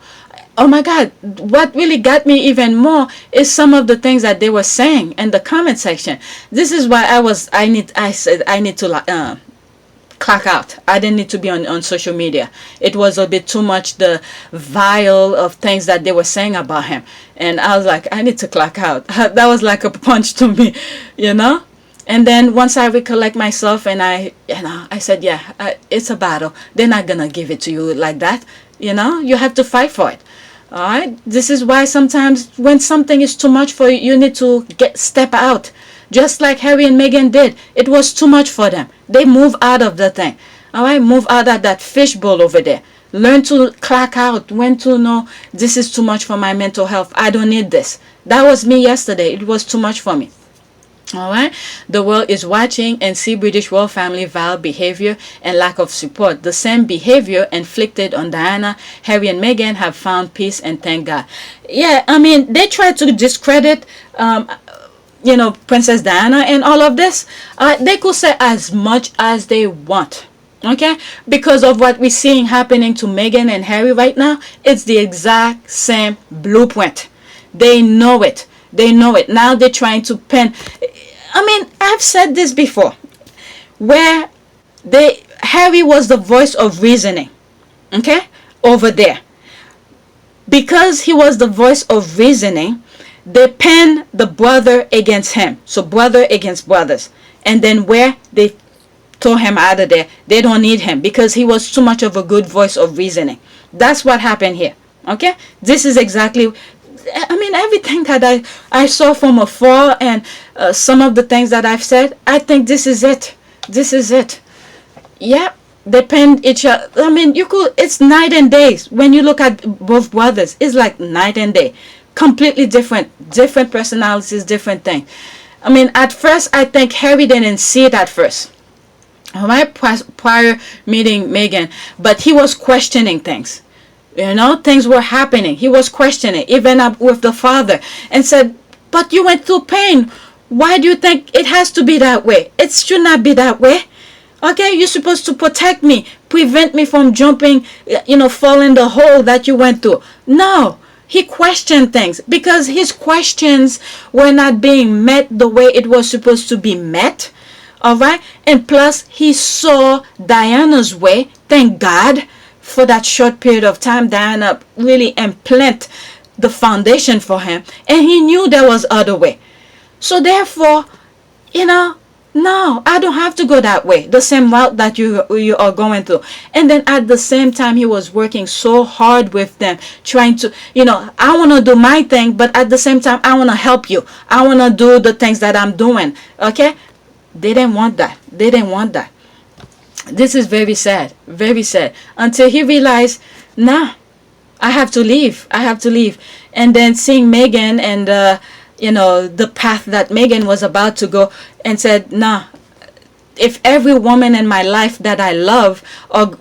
Oh my God, what really got me even more is some of the things that they were saying in the comment section. This is why I said I need to clock out. I didn't need to be on social media. It was a bit too much, the vile of things that they were saying about him. And I was like, I need to clock out. That was like a punch to me, you know? And then once I recollect myself and I said, yeah, it's a battle. They're not going to give it to you like that. You know, you have to fight for it. All right. This is why sometimes when something is too much for you, you need to step out. Just like Harry and Meghan did. It was too much for them. They move out of the thing. All right. Move out of that fishbowl over there. Learn to clock out. When to know this is too much for my mental health. I don't need this. That was me yesterday. It was too much for me. All right, the world is watching and see British royal family vile behavior and lack of support. The same behavior inflicted on Diana, Harry and Meghan have found peace and thank God. Yeah, I mean, they try to discredit, Princess Diana and all of this. They could say as much as they want. Okay, because of what we're seeing happening to Meghan and Harry right now, it's the exact same blueprint. They know it. They know it. Now they're trying to pen. I mean, I've said this before, where Harry was the voice of reasoning, okay, over there. Because he was the voice of reasoning, they pin the brother against him. So brother against brothers. And then where they throw him out of there, they don't need him because he was too much of a good voice of reasoning. That's what happened here. Okay, this is exactly, I mean, everything that I saw from afar, and some of the things that I've said, I think this is it. This is it. Yeah, they pinned each other. I mean, it's night and day. When you look at both brothers, it's like night and day. Completely different personalities, different things. I mean, at first, I think Harry didn't see it at first. All right, prior meeting Meghan, but he was questioning things. You know, things were happening. He was questioning, even up with the father, and said, but you went through pain. Why do you think it has to be that way? It should not be that way. Okay, you're supposed to protect me, prevent me from jumping, fall in the hole that you went through. No, he questioned things because his questions were not being met the way it was supposed to be met. All right, and plus he saw Diana's way. Thank God. For that short period of time, Diana really implanted the foundation for him, and he knew there was other way. So therefore, no, I don't have to go that way, the same route that you are going through. And then at the same time, he was working so hard with them, trying to, I want to do my thing, but at the same time, I want to help you. I want to do the things that I'm doing. Okay, they didn't want that. They didn't want that. This is very sad, until he realized, nah, I have to leave. And then seeing Meghan and the path that Meghan was about to go, and said, nah, if every woman in my life that I love or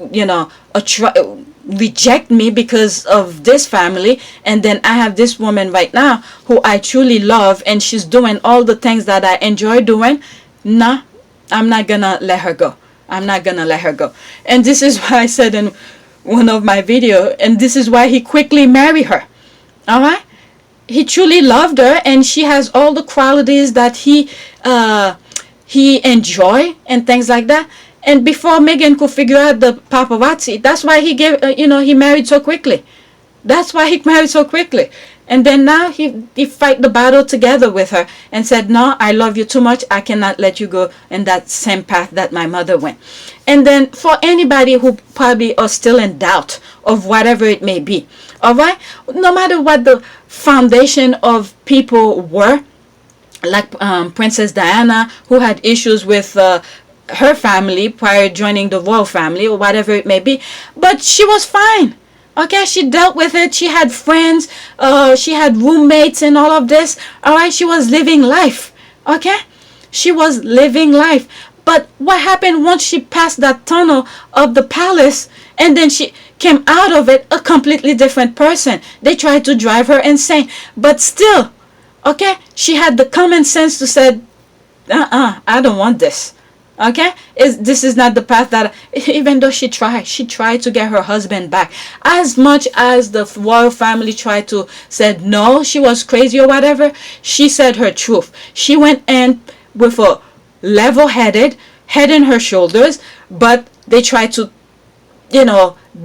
reject me because of this family, and then I have this woman right now who I truly love, and she's doing all the things that I enjoy doing, nah, I'm not gonna let her go. I'm not gonna let her go. And this is why I said in one of my videos, and this is why he quickly married her. All right, he truly loved her, and she has all the qualities that he enjoy and things like that. And before Meghan could figure out the paparazzi, that's why he he married so quickly. That's why he married so quickly. And then now he fight the battle together with her and said, no, I love you too much. I cannot let you go in that same path that my mother went. And then for anybody who probably are still in doubt of whatever it may be, all right, no matter what the foundation of people were, like Princess Diana, who had issues with her family prior joining the royal family or whatever it may be, but she was fine. Okay, she dealt with it. She had friends. She had roommates and all of this. All right, she was living life. Okay, she was living life. But what happened once she passed that tunnel of the palace, and then she came out of it a completely different person? They tried to drive her insane. But still, okay, she had the common sense to say, I don't want this. Okay, this is not the path that, even though she tried to get her husband back, as much as the royal family tried to said no, she was crazy or whatever, she said her truth. She went in with a level-headed, head in her shoulders, but they tried to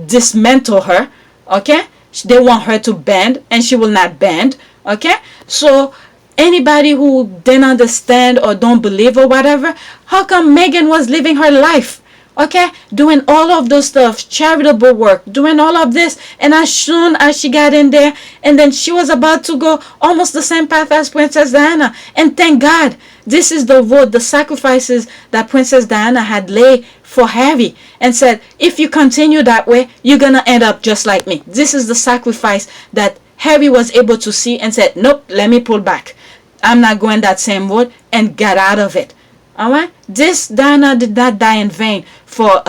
dismantle her. Okay, they want her to bend, and she will not bend. Okay, so anybody who didn't understand or don't believe or whatever, how come Meghan was living her life, okay, doing all of those stuff, charitable work, doing all of this, and as soon as she got in there, and then she was about to go almost the same path as Princess Diana, and thank God, this is the road, the sacrifices that Princess Diana had laid for Harry, and said, if you continue that way, you're gonna end up just like me. This is the sacrifice that Harry was able to see and said, nope, let me pull back. I'm not going that same road, and get out of it. All right. This Diana did not die in vain for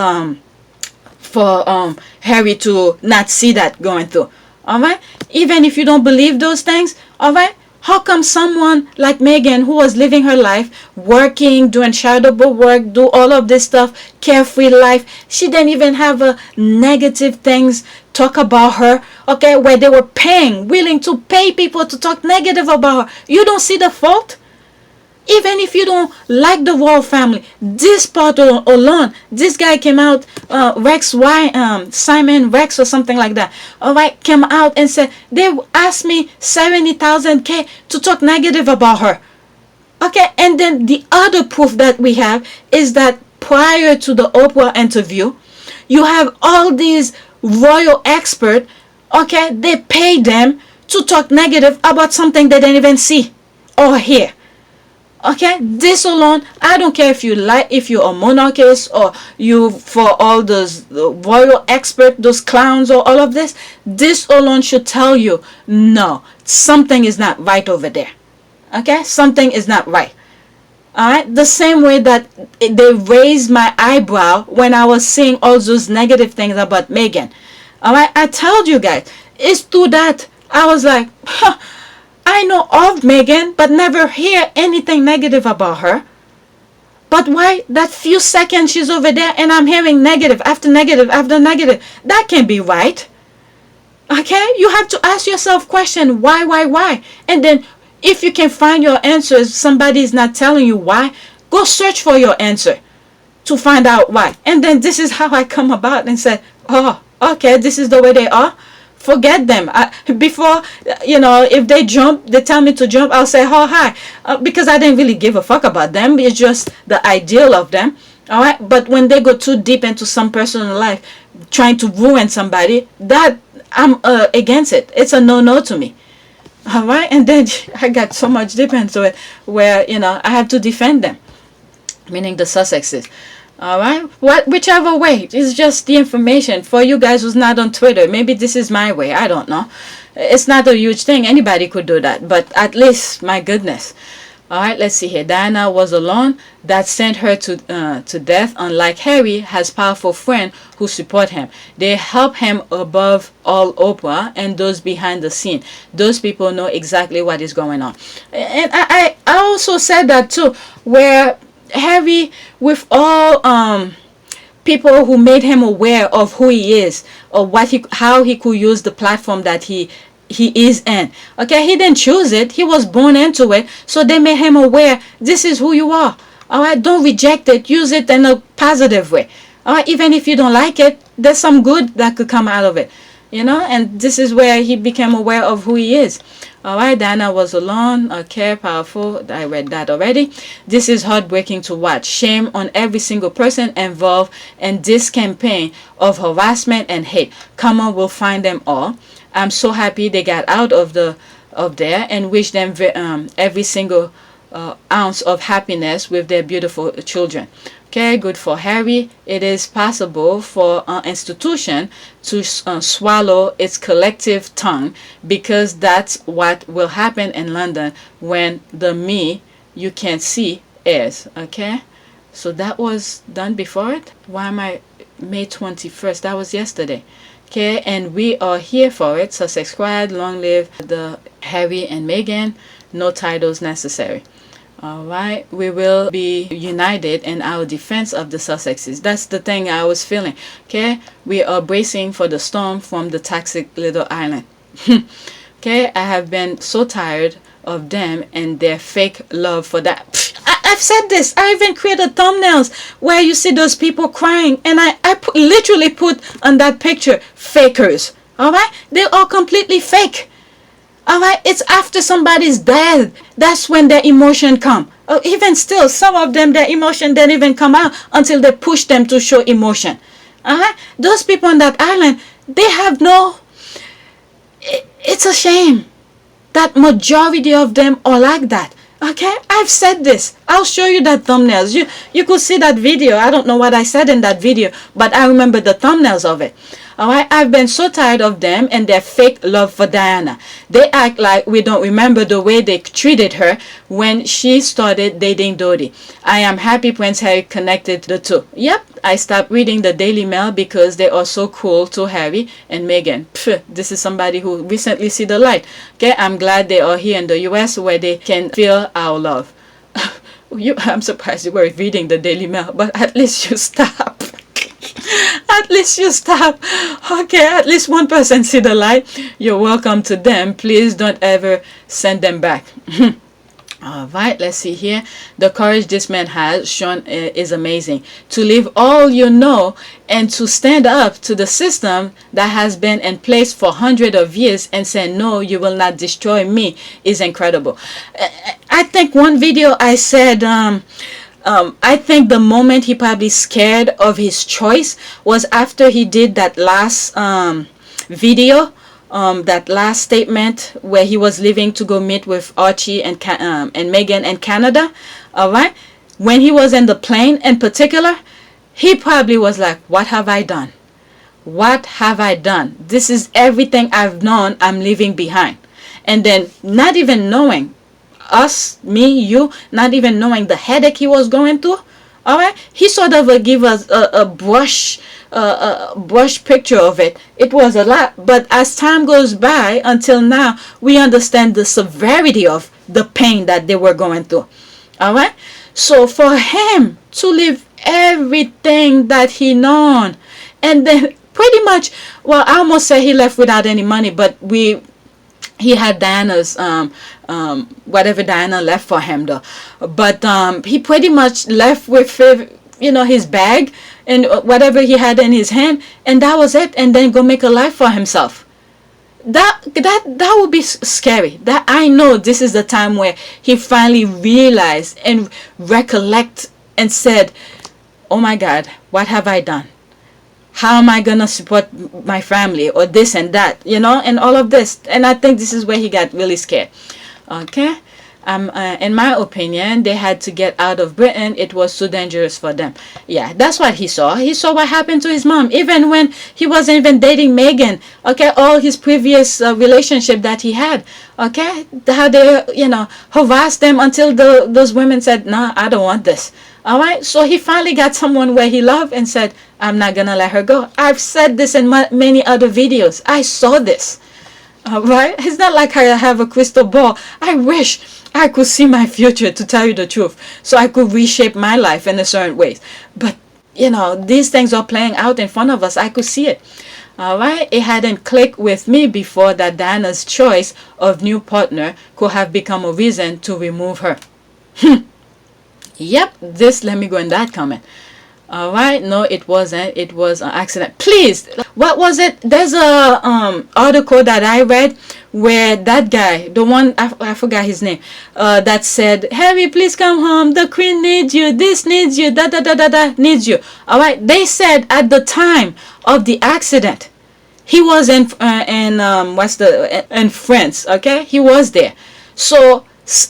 Harry to not see that going through. All right. Even if you don't believe those things, all right, how come someone like Meghan, who was living her life, working, doing charitable work, do all of this stuff, carefree life, she didn't even have a negative things talk about her, okay, where they were willing to pay people to talk negative about her? You don't see the fault? even if you don't like the royal family, this part alone, this guy came out, Simon Rex or something like that, all right, came out and said, they asked me 70,000 K to talk negative about her. Okay, and then the other proof that we have is that prior to the Oprah interview, you have all these royal experts, okay, they pay them to talk negative about something they didn't even see or hear. Okay, this alone, I don't care if you're a monarchist or you for all those royal experts, those clowns or all of this alone should tell you, no, something is not right over there. Okay, something is not right. Alright, the same way that they raised my eyebrow when I was seeing all those negative things about Meghan. Alright, I told you guys, it's through that I was like, I know of Meghan, but never hear anything negative about her. But why that few seconds she's over there and I'm hearing negative after negative after negative? That can't be right. Okay, you have to ask yourself question, why? And then if you can find your answers, somebody is not telling you why, go search for your answer to find out why. And then this is how I come about and said, oh, okay, this is the way they are. Forget them. Before, if they jump, they tell me to jump, I'll say, oh, hi. Because I didn't really give a fuck about them. It's just the ideal of them. All right. But when they go too deep into some personal life, trying to ruin somebody, that I'm against it. It's a no to me. All right. And then I got so much deep into it where, I have to defend them, meaning the Sussexes. All right, whichever way, it's just the information for you guys who's not on Twitter. Maybe this is my way, I don't know. It's not a huge thing, anybody could do that, but at least, my goodness. All right, let's see here. Diana was alone. That sent her to death. Unlike Harry, has powerful friends who support him. They help him above all Oprah and those behind the scene. Those people know exactly what is going on. And I also said that too, where Harry, with all people who made him aware of who he is or how he could use the platform that he is in. Okay, he didn't choose it, he was born into it, so they made him aware, this is who you are. All right, don't reject it, use it in a positive way. All right, even if you don't like it, there's some good that could come out of it, and this is where he became aware of who he is. All right, Diana was alone. Okay, powerful. I read that already. This is heartbreaking to watch. Shame on every single person involved in this campaign of harassment and hate. Karma will find them all. I'm so happy they got out of there and wish them every single ounce of happiness with their beautiful children. Okay, good for Harry. It is possible for an institution to swallow its collective tongue, because that's what will happen in London when the me you can't see is. Okay, so that was done before it. Why am I May 21st? That was yesterday. Okay, and we are here for it. Sussex Squad, long live the Harry and Meghan. No titles necessary. All right, we will be united in our defense of the Sussexes. That's the thing I was feeling. Okay, we are bracing for the storm from the toxic little island. Okay, I have been so tired of them and their fake love for that. I've said this. I even created thumbnails where you see those people crying, and I literally put on that picture, fakers. All right, they're all completely fake. Alright, it's after somebody's dead. That's when their emotion come. Even still, some of them, their emotion didn't even come out until they push them to show emotion. Alright, those people on that island, they have no... It's a shame that majority of them are like that. Okay, I've said this. I'll show you that thumbnails. You could see that video. I don't know what I said in that video, but I remember the thumbnails of it. Alright, I've been so tired of them and their fake love for Diana. They act like we don't remember the way they treated her when she started dating Dodi. I am happy Prince Harry connected the two. Yep, I stopped reading the Daily Mail because they are so cruel to Harry and Meghan. Pfft, this is somebody who recently see the light. Okay, I'm glad they are here in the US where they can feel our love. I'm surprised you were reading the Daily Mail, but at least you stop. At least you stop. Okay, at least one person see the light. You're welcome to them. Please don't ever send them back. All right, let's see here. The courage this man has shown is amazing. To leave all you know and to stand up to the system that has been in place for hundreds of years and say, no, you will not destroy me, is incredible. I think one video I said, I think the moment he probably scared of his choice was after he did that last video. That last statement where he was leaving to go meet with Archie and Meghan in Canada. All right, when he was in the plane in particular, he probably was like, what have I done? What have I done? This is everything I've known I'm leaving behind. And then not even knowing, us, me, you, not even knowing the headache he was going through. All right, he sort of give us a brush picture of it. It was a lot, but as time goes by until now, we understand the severity of the pain that they were going through. All right, so for him to leave everything that he known, and then pretty much, well, I almost say he left without any money, but he had Diana's whatever Diana left for him though, but he pretty much left with his bag and whatever he had in his hand, and that was it, and then go make a life for himself. That would be scary. That I know this is the time where he finally realized and recollect and said, oh my God, what have I done? How am I gonna support my family, or this and that, and all of this. And I think this is where he got really scared. Okay, in my opinion, they had to get out of Britain. It was too dangerous for them. Yeah, that's what he saw. He saw what happened to his mom, even when he wasn't even dating Meghan. Okay, all his previous relationship that he had. Okay, how they harassed them until those women said, nah, I don't want this. All right, so he finally got someone where he loved and said, I'm not gonna let her go. I've said this in many other videos. I saw this. All right, it's not like I have a crystal ball. I wish I could see my future, to tell you the truth, so I could reshape my life in a certain ways. But these things are playing out in front of us. I could see it. All right, it hadn't clicked with me before that Diana's choice of new partner could have become a reason to remove her. Yep, let me go in that comment. All right, no, it wasn't. It was an accident. Please, what was it? There's a article that I read where that guy, the one I forgot his name, that said, Harry, please come home. The Queen needs you. This needs you. Da da da da da needs you. All right. They said at the time of the accident, he was in France. Okay, he was there. So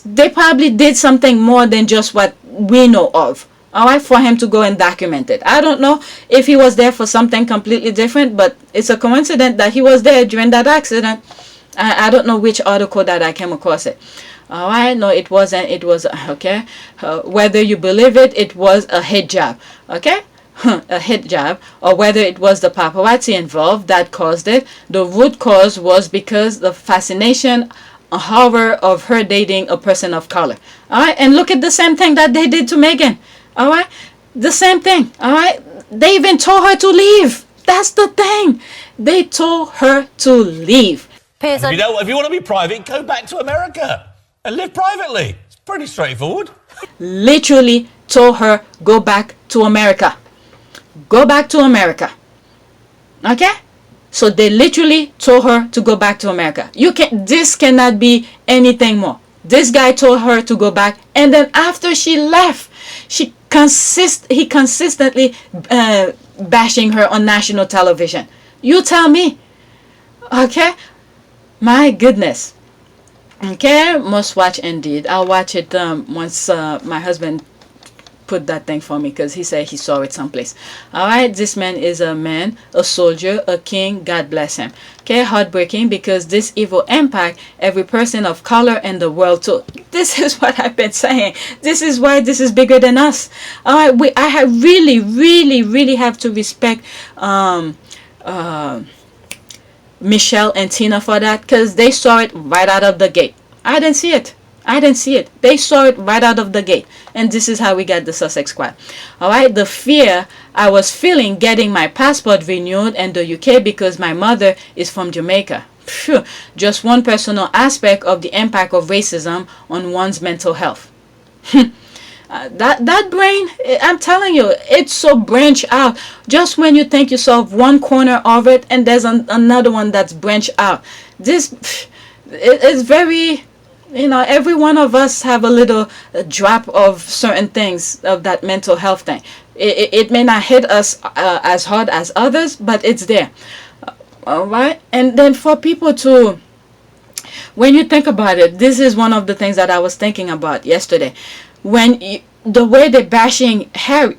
they probably did something more than just what we know of. All right, for him to go and document it. I don't know if he was there for something completely different, but it's a coincidence that he was there during that accident. I don't know which article that I came across it. All right, no, it wasn't. It was, okay, whether you believe it, it was a hit job, okay? A hit job, or whether it was the paparazzi involved that caused it. The root cause was because the fascination, a horror of her dating a person of color. All right, and look at the same thing that they did to Meghan. All right, the same thing. All right, they even told her to leave. That's the thing. They told her to leave. If you want to be private, go back to America and live privately. It's pretty straightforward. Literally told her, go back to America. Go back to America. Okay? So they literally told her to go back to America. This cannot be anything more. This guy told her to go back, and then after she left, he consistently bashing her on national television. You tell me. Okay? My goodness. Okay, must watch indeed. I'll watch it once my husband put that thing for me, because he said he saw it someplace. All right, this man is a man, a soldier, a king. God bless him. Okay, heartbreaking, because this evil impact every person of color in the world too. This is what I've been saying. This is why this is bigger than us. All right, I really have to respect Michelle and Tina for that, because they saw it right out of the gate. I didn't see it. They saw it right out of the gate. And this is how we got the Sussex squad. Alright, the fear I was feeling getting my passport renewed in the UK because my mother is from Jamaica. phew, just one personal aspect of the impact of racism on one's mental health. That brain, I'm telling you, it's so branched out. Just when you think you solve one corner of it, and there's another one that's branched out. This it is very, every one of us have a little drop of certain things of that mental health thing. It may not hit us as hard as others, but it's there. All right. And then for people to, when you think about it, this is one of the things that I was thinking about yesterday. The way they're bashing Harry,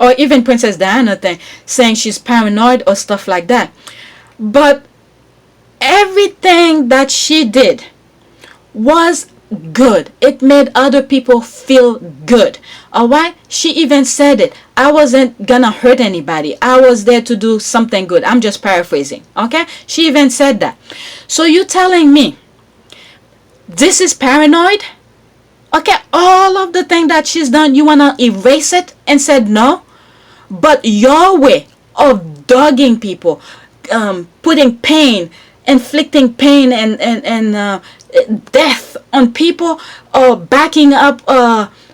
or even Princess Diana thing, saying she's paranoid or stuff like that. But everything that she did was good. It made other people feel good. All right. She even said it. I wasn't gonna hurt anybody. I was there to do something good. I'm just paraphrasing. Okay. She even said that. So you telling me this is paranoid? Okay, all of the thing that she's done, you want to erase it and said no? But your way of dogging people, putting pain, inflicting pain and death on people, or backing up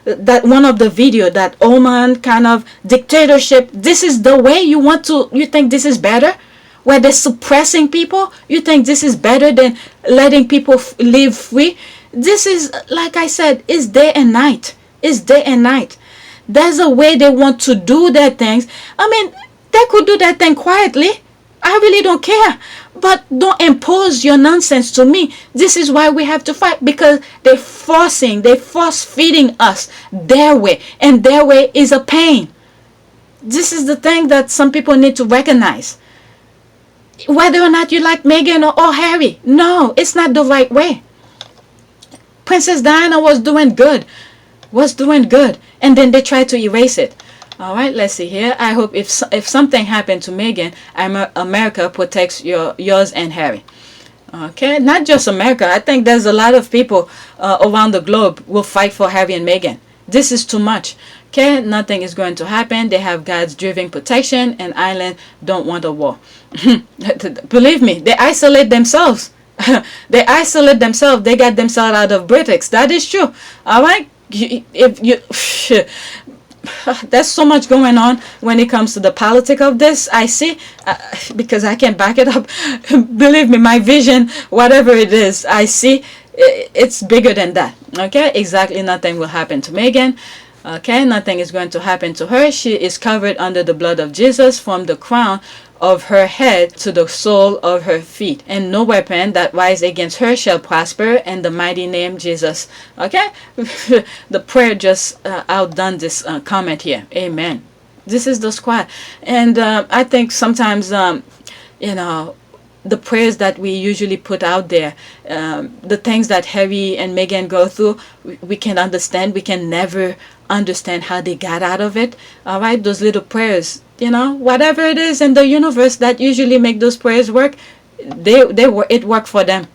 that one of the video, that Oman kind of dictatorship, this is the way you think this is better? Where they're suppressing people? You think this is better than letting people live free? This is, like I said, is day and night. It's day and night. There's a way they want to do their things. I mean, they could do that thing quietly. I really don't care. But don't impose your nonsense to me. This is why we have to fight, because they're force feeding us their way. And their way is a pain. This is the thing that some people need to recognize. Whether or not you like Meghan or Harry. No, it's not the right way. Princess Diana was doing good. And then they tried to erase it. All right, let's see here. I hope if something happened to Meghan, America protects yours and Harry. Okay, not just America. I think there's a lot of people around the globe will fight for Harry and Meghan. This is too much. Okay, nothing is going to happen. They have God's driven protection, and Ireland don't want a war. Believe me, they isolate themselves. They isolate themselves. They got themselves out of Britex. That is true. All right. There's so much going on when it comes to the politics of this. I see, because I can back it up. Believe me, my vision, whatever it is, I see, it's bigger than that. Okay, exactly. Nothing will happen to Meghan. Okay, nothing is going to happen to her. She is covered under the blood of Jesus from the crown of her head to the sole of her feet, and no weapon that rise against her shall prosper in the mighty name Jesus. Okay. The prayer just outdone this comment here. Amen. This is the squad. And I think sometimes the prayers that we usually put out there, the things that Harry and Meghan go through, we can understand. We can never understand how they got out of it. All right, those little prayers, whatever it is in the universe that usually make those prayers work, it worked for them.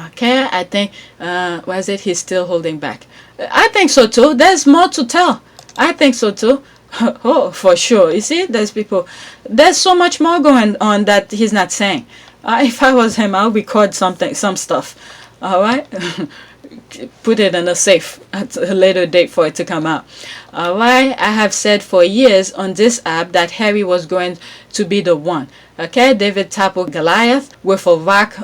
Okay, I think was it he's still holding back? I think so too. There's more to tell. I think so too. Oh, for sure. You see, there's so much more going on that he's not saying. If I was him, I'll record some stuff. All right. Put it in a safe at a later date for it to come out. All right. I have said for years on this app that Harry was going to be the one. Okay. David toppled Goliath with a rock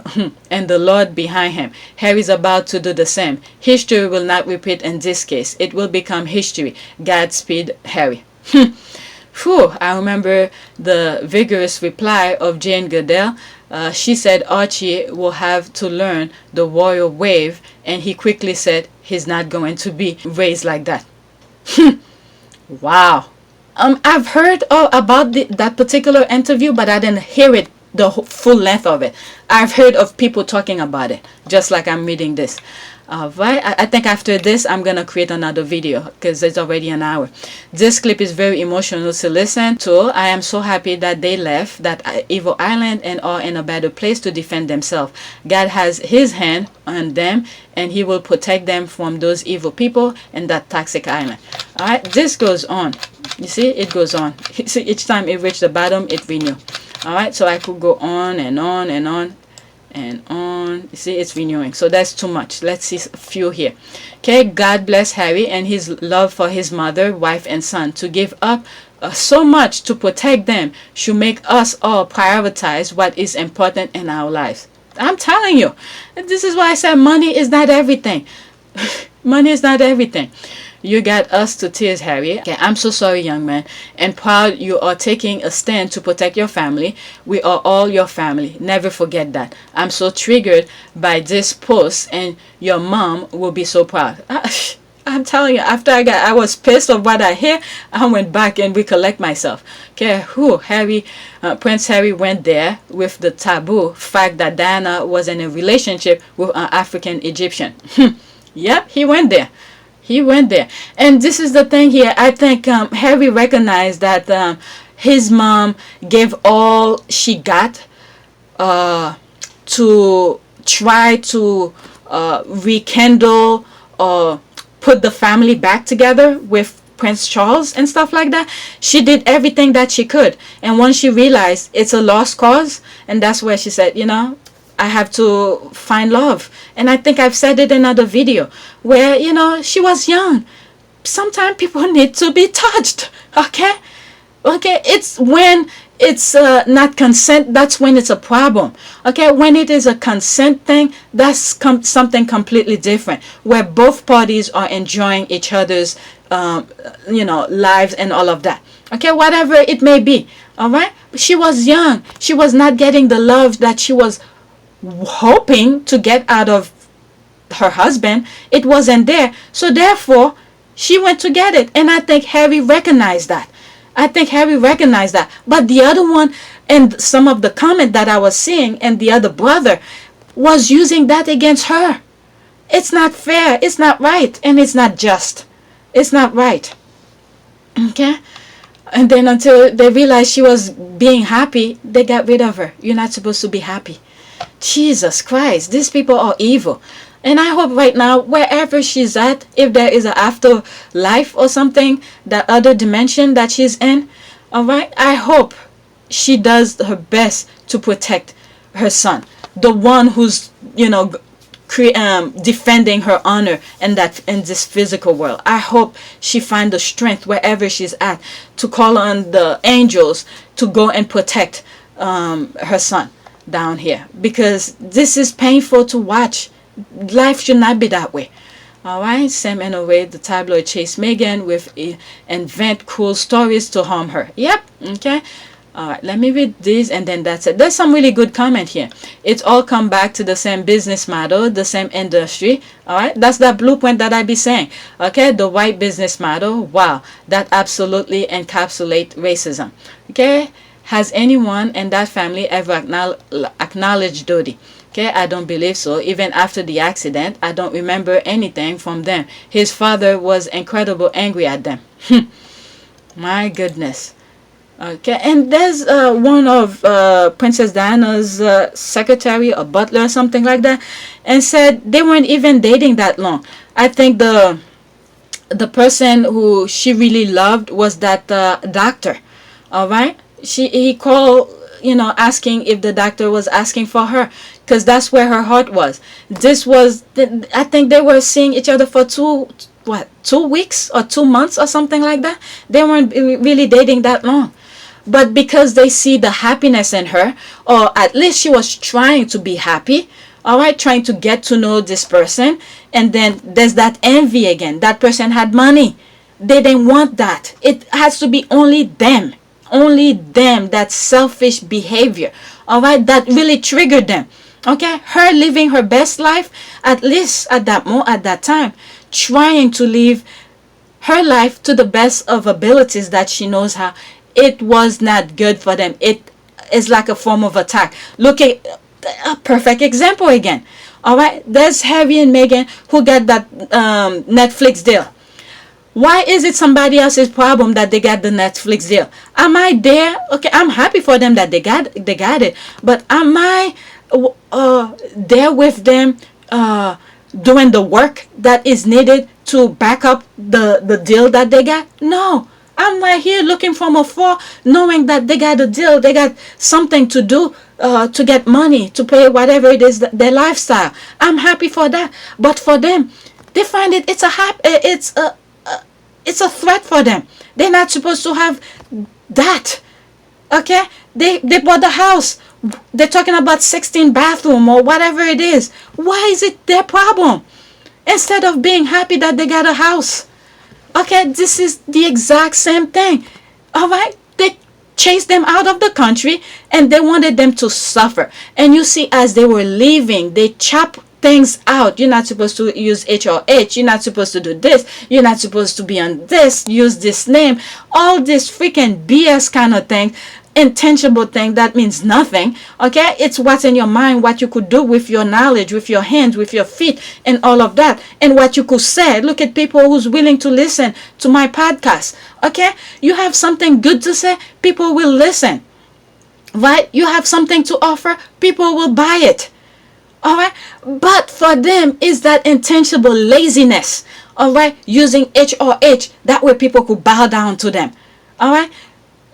and the Lord behind him. Harry's about to do the same. History will not repeat in this case. It will become history. Godspeed, Harry. Whew, I remember the vigorous reply of Jane Goodell. She said Archie will have to learn the royal wave, and he quickly said he's not going to be raised like that. Wow. I've heard about that particular interview, but I didn't hear it, the full length of it. I've heard of people talking about it, just like I'm reading this. Right, I think after this I'm gonna create another video because it's already an hour. This clip is very emotional to listen to. I am so happy that they left that evil island and are in a better place to defend themselves. God has his hand on them, and he will protect them from those evil people in that toxic island. All right, this goes on. You see, it goes on. See, each time it reaches the bottom, it renews. All right, so I could go on and on and on and on. You see, it's renewing, so that's too much. Let's see a few here. Okay, God bless Harry and his love for his mother, wife, and son. To give up so much to protect them should make us all prioritize what is important in our lives. I'm telling you, this is why I said money is not everything. Money is not everything. You got us to tears, Harry. Okay, I'm so sorry, young man, and proud you are taking a stand to protect your family. We are all your family. Never forget that. I'm so triggered by this post, and your mom will be so proud. I'm telling you, after I was pissed of what I hear, I went back and recollect myself. Okay, Prince Harry went there with the taboo fact that Diana was in a relationship with an African Egyptian. Yep, he went there. He went there. And this is the thing here. I think Harry recognized that his mom gave all she got to try to rekindle or put the family back together with Prince Charles and stuff like that. She did everything that she could. And once she realized it's a lost cause, and that's where she said, you know, I have to find love. And I think I've said it in another video where, you know, she was young. Sometimes people need to be touched. Okay? It's when it's not consent, that's when it's a problem. Okay? When it is a consent thing, that's something completely different, where both parties are enjoying each other's lives and all of that. Okay? Whatever it may be. All right? She was young. She was not getting the love that she was hoping to get out of her husband. It wasn't there, so therefore she went to get it. And I think Harry recognized that. But the other one, and some of the comment that I was seeing, and the other brother was using that against her. It's not fair, it's not right, and it's not just. It's not right. Okay? And then until they realized she was being happy, they got rid of her. You're not supposed to be happy. Jesus Christ, these people are evil. And I hope right now, wherever she's at, if there is an afterlife or something, that other dimension that she's in, all right, I hope she does her best to protect her son, the one who's, defending her honor in this physical world. I hope she finds the strength wherever she's at to call on the angels to go and protect her son down here, because this is painful to watch. Life should not be that way. All right, Sam and away the tabloid chased Meghan with invent cool stories to harm her. Yep. Okay. All right, let me read these and then that's it. There's some really good comment here. It's all come back to the same business model, the same industry. All right, that's that blueprint that I be saying. Okay, the white business model. Wow, that absolutely encapsulates racism. Okay, has anyone in that family ever acknowledged Dodi? Okay, I don't believe so. Even after the accident, I don't remember anything from them. His father was incredibly angry at them. My goodness. Okay, and there's one of Princess Diana's secretary or butler or something like that, and said they weren't even dating that long. I think the person who she really loved was that doctor. All right, he called, asking if the doctor was asking for her, because that's where her heart was. I think they were seeing each other for 2 weeks or 2 months or something like that. They weren't really dating that long. But because they see the happiness in her, or at least she was trying to be happy, all right, trying to get to know this person, and then there's that envy again. That person had money. They didn't want that. It has to be only them. Only them, that selfish behavior, all right, that really triggered them. Okay, her living her best life, at least at that time, trying to live her life to the best of abilities that she knows how. It was not good for them. It is like a form of attack. Look at a perfect example again. All right, there's Harry and Meghan who got that Netflix deal. Why is it somebody else's problem that they got the Netflix deal? Am I there? Okay, I'm happy for them that they got it. But am I there with them doing the work that is needed to back up the deal that they got? No, I'm right here looking from afar, knowing that they got a deal, they got something to do, to get money, to pay whatever it is, their lifestyle. I'm happy for that. But for them, they find it's a threat for them. They're not supposed to have that. Okay? They bought the house. They're talking about 16 bathroom or whatever it is. Why is it their problem? Instead of being happy that they got a house. Okay, this is the exact same thing. All right? They chased them out of the country and they wanted them to suffer. And you see, as they were leaving, they chopped things out. You're not supposed to use HRH. You're not supposed to do this. You're not supposed to be on this. Use this name. All this freaking BS kind of thing. Intangible thing that means nothing. Okay, it's what's in your mind, what you could do with your knowledge, with your hands, with your feet, and all of that, and what you could say. Look at people who's willing to listen to my podcast. Okay, you have something good to say, people will listen. Right? You have something to offer, people will buy it. All right, but for them is that intentional laziness. All right, using HRH, that way people could bow down to them. All right.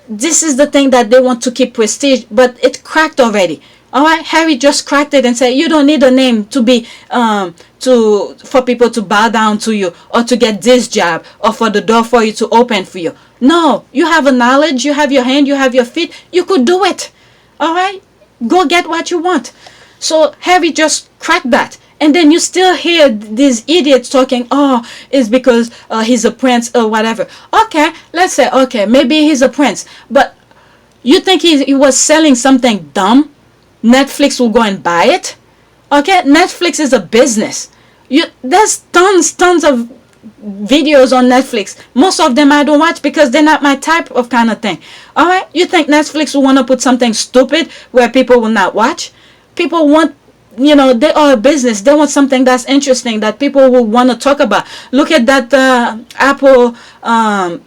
This is the thing that they want to keep prestige, but it cracked already. All right, Harry just cracked it and said you don't need a name to be for people to bow down to you, or to get this job, or for the door for you to open for you. No, you have a knowledge, you have your hand, you have your feet, you could do it. All right, go get what you want. So Harry just cracked that. And then you still hear these idiots talking, oh, it's because he's a prince or whatever. Okay, let's say, okay, maybe he's a prince. But you think he was selling something dumb? Netflix will go and buy it? Okay, Netflix is a business. There's tons of videos on Netflix. Most of them I don't watch because they're not my type of kind of thing. All right, you think Netflix will want to put something stupid where people will not watch? People want, they are a business. They want something that's interesting that people will want to talk about. Look at that Apple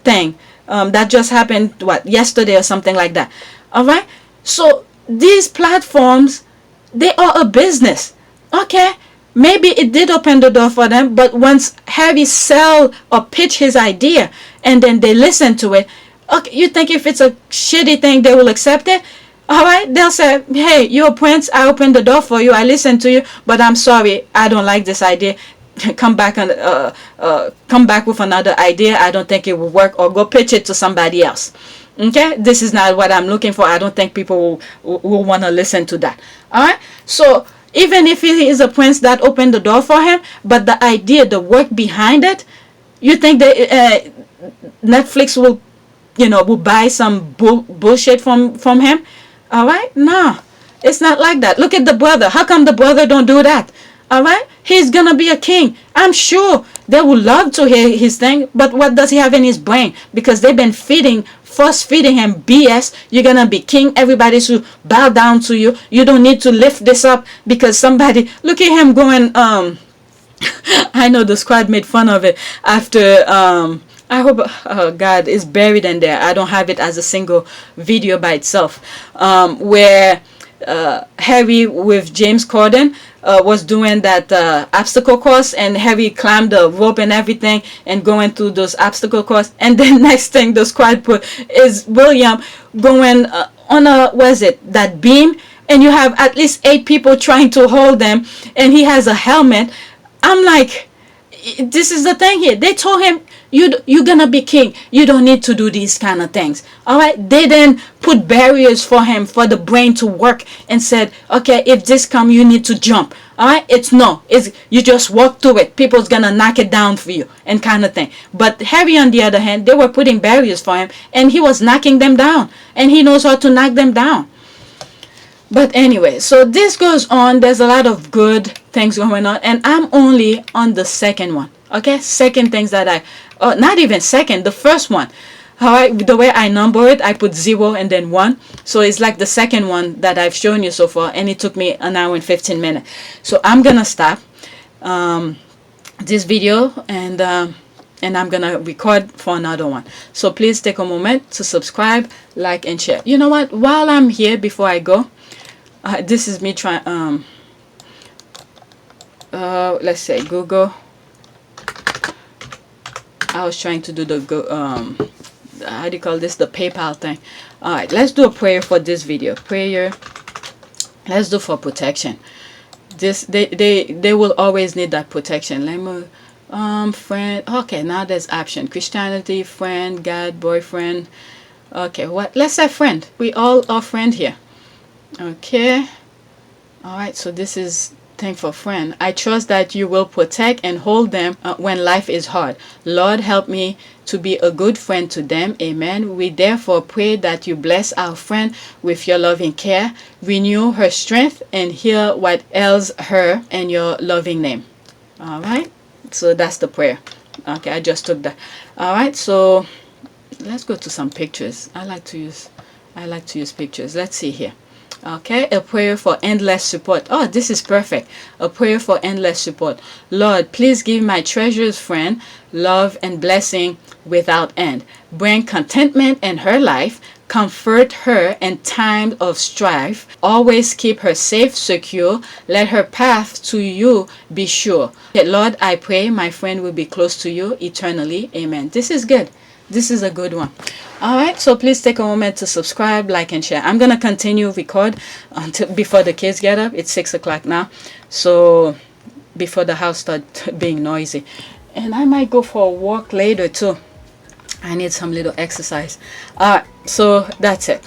thing that just happened, yesterday or something like that. All right. So these platforms, they are a business. Okay. Maybe it did open the door for them, but once Harry sell or pitch his idea and then they listen to it, okay, you think if it's a shitty thing, they will accept it? All right, they'll say, hey, you're a prince, I opened the door for you, I listened to you, but I'm sorry, I don't like this idea. Come back with another idea. I don't think it will work, or go pitch it to somebody else. Okay, this is not what I'm looking for. I don't think people will want to listen to that. All right, so even if he is a prince that opened the door for him, but the idea, the work behind it, you think that Netflix will buy some bullshit from him? All right, no, it's not like that. Look at the brother. How come the brother don't do that? All right, he's gonna be a king. I'm sure they would love to hear his thing, but what does he have in his brain? Because they've been force feeding him BS. You're gonna be king. Everybody should bow down to you. You don't need to lift this up because somebody. Look at him going. I know the squad made fun of it after. I hope, oh God, it's buried in there. I don't have it as a single video by itself. Where Harry with James Corden was doing that obstacle course, and Harry climbed the rope and everything and going through those obstacle course. And then next thing the squad put is William going on that beam, and you have at least 8 people trying to hold them, and he has a helmet. I'm like, this is the thing here. They told him, you're gonna be king. You don't need to do these kind of things. All right. They then put barriers for him, for the brain to work, and said, okay, if this come, you need to jump. All right. It's you just walk through it. People's gonna knock it down for you, and kind of thing. But Harry, on the other hand, they were putting barriers for him, and he was knocking them down, and he knows how to knock them down. But anyway, so this goes on. There's a lot of good things going on, and I'm only on the second one. Okay, second things that not even second, the first one. All right, the way I number it, I put 0 and then 1. So it's like the second one that I've shown you so far, and it took me an hour and 15 minutes. So I'm gonna stop this video, and I'm gonna record for another one. So please take a moment to subscribe, like, and share. You know what? While I'm here, before I go, this is me trying. Let's say Google. I was trying to do the how do you call this, the PayPal thing. All right, let's do a prayer for this video. Prayer, let's do for protection. This they will always need that protection. Let me friend. Okay, now there's option: Christianity, friend, God, boyfriend. Okay, what, let's say friend. We all are friend here. Okay, all right, so this is thing for friend. I trust that you will protect and hold them when life is hard. Lord, help me to be a good friend to them. Amen. We therefore pray that you bless our friend with your loving care, renew her strength, and heal what ails her in your loving name. All right, so that's the prayer. Okay, I just took that. All right, so let's go to some pictures. I like to use pictures. Let's see here. Okay, a prayer for endless support. Oh, this is perfect. A prayer for endless support. Lord, please give my treasures friend love and blessing without end. Bring contentment in her life. Comfort her in times of strife. Always keep her safe, secure. Let her path to you be sure. Lord, I pray my friend will be close to you eternally. Amen. This is good. This is a good one. All right, so please take a moment to subscribe, like, and share. I'm gonna continue record until before the kids get up. It's 6 o'clock now, so before the house starts being noisy, and I might go for a walk later too. I need some little exercise. All right, so that's it.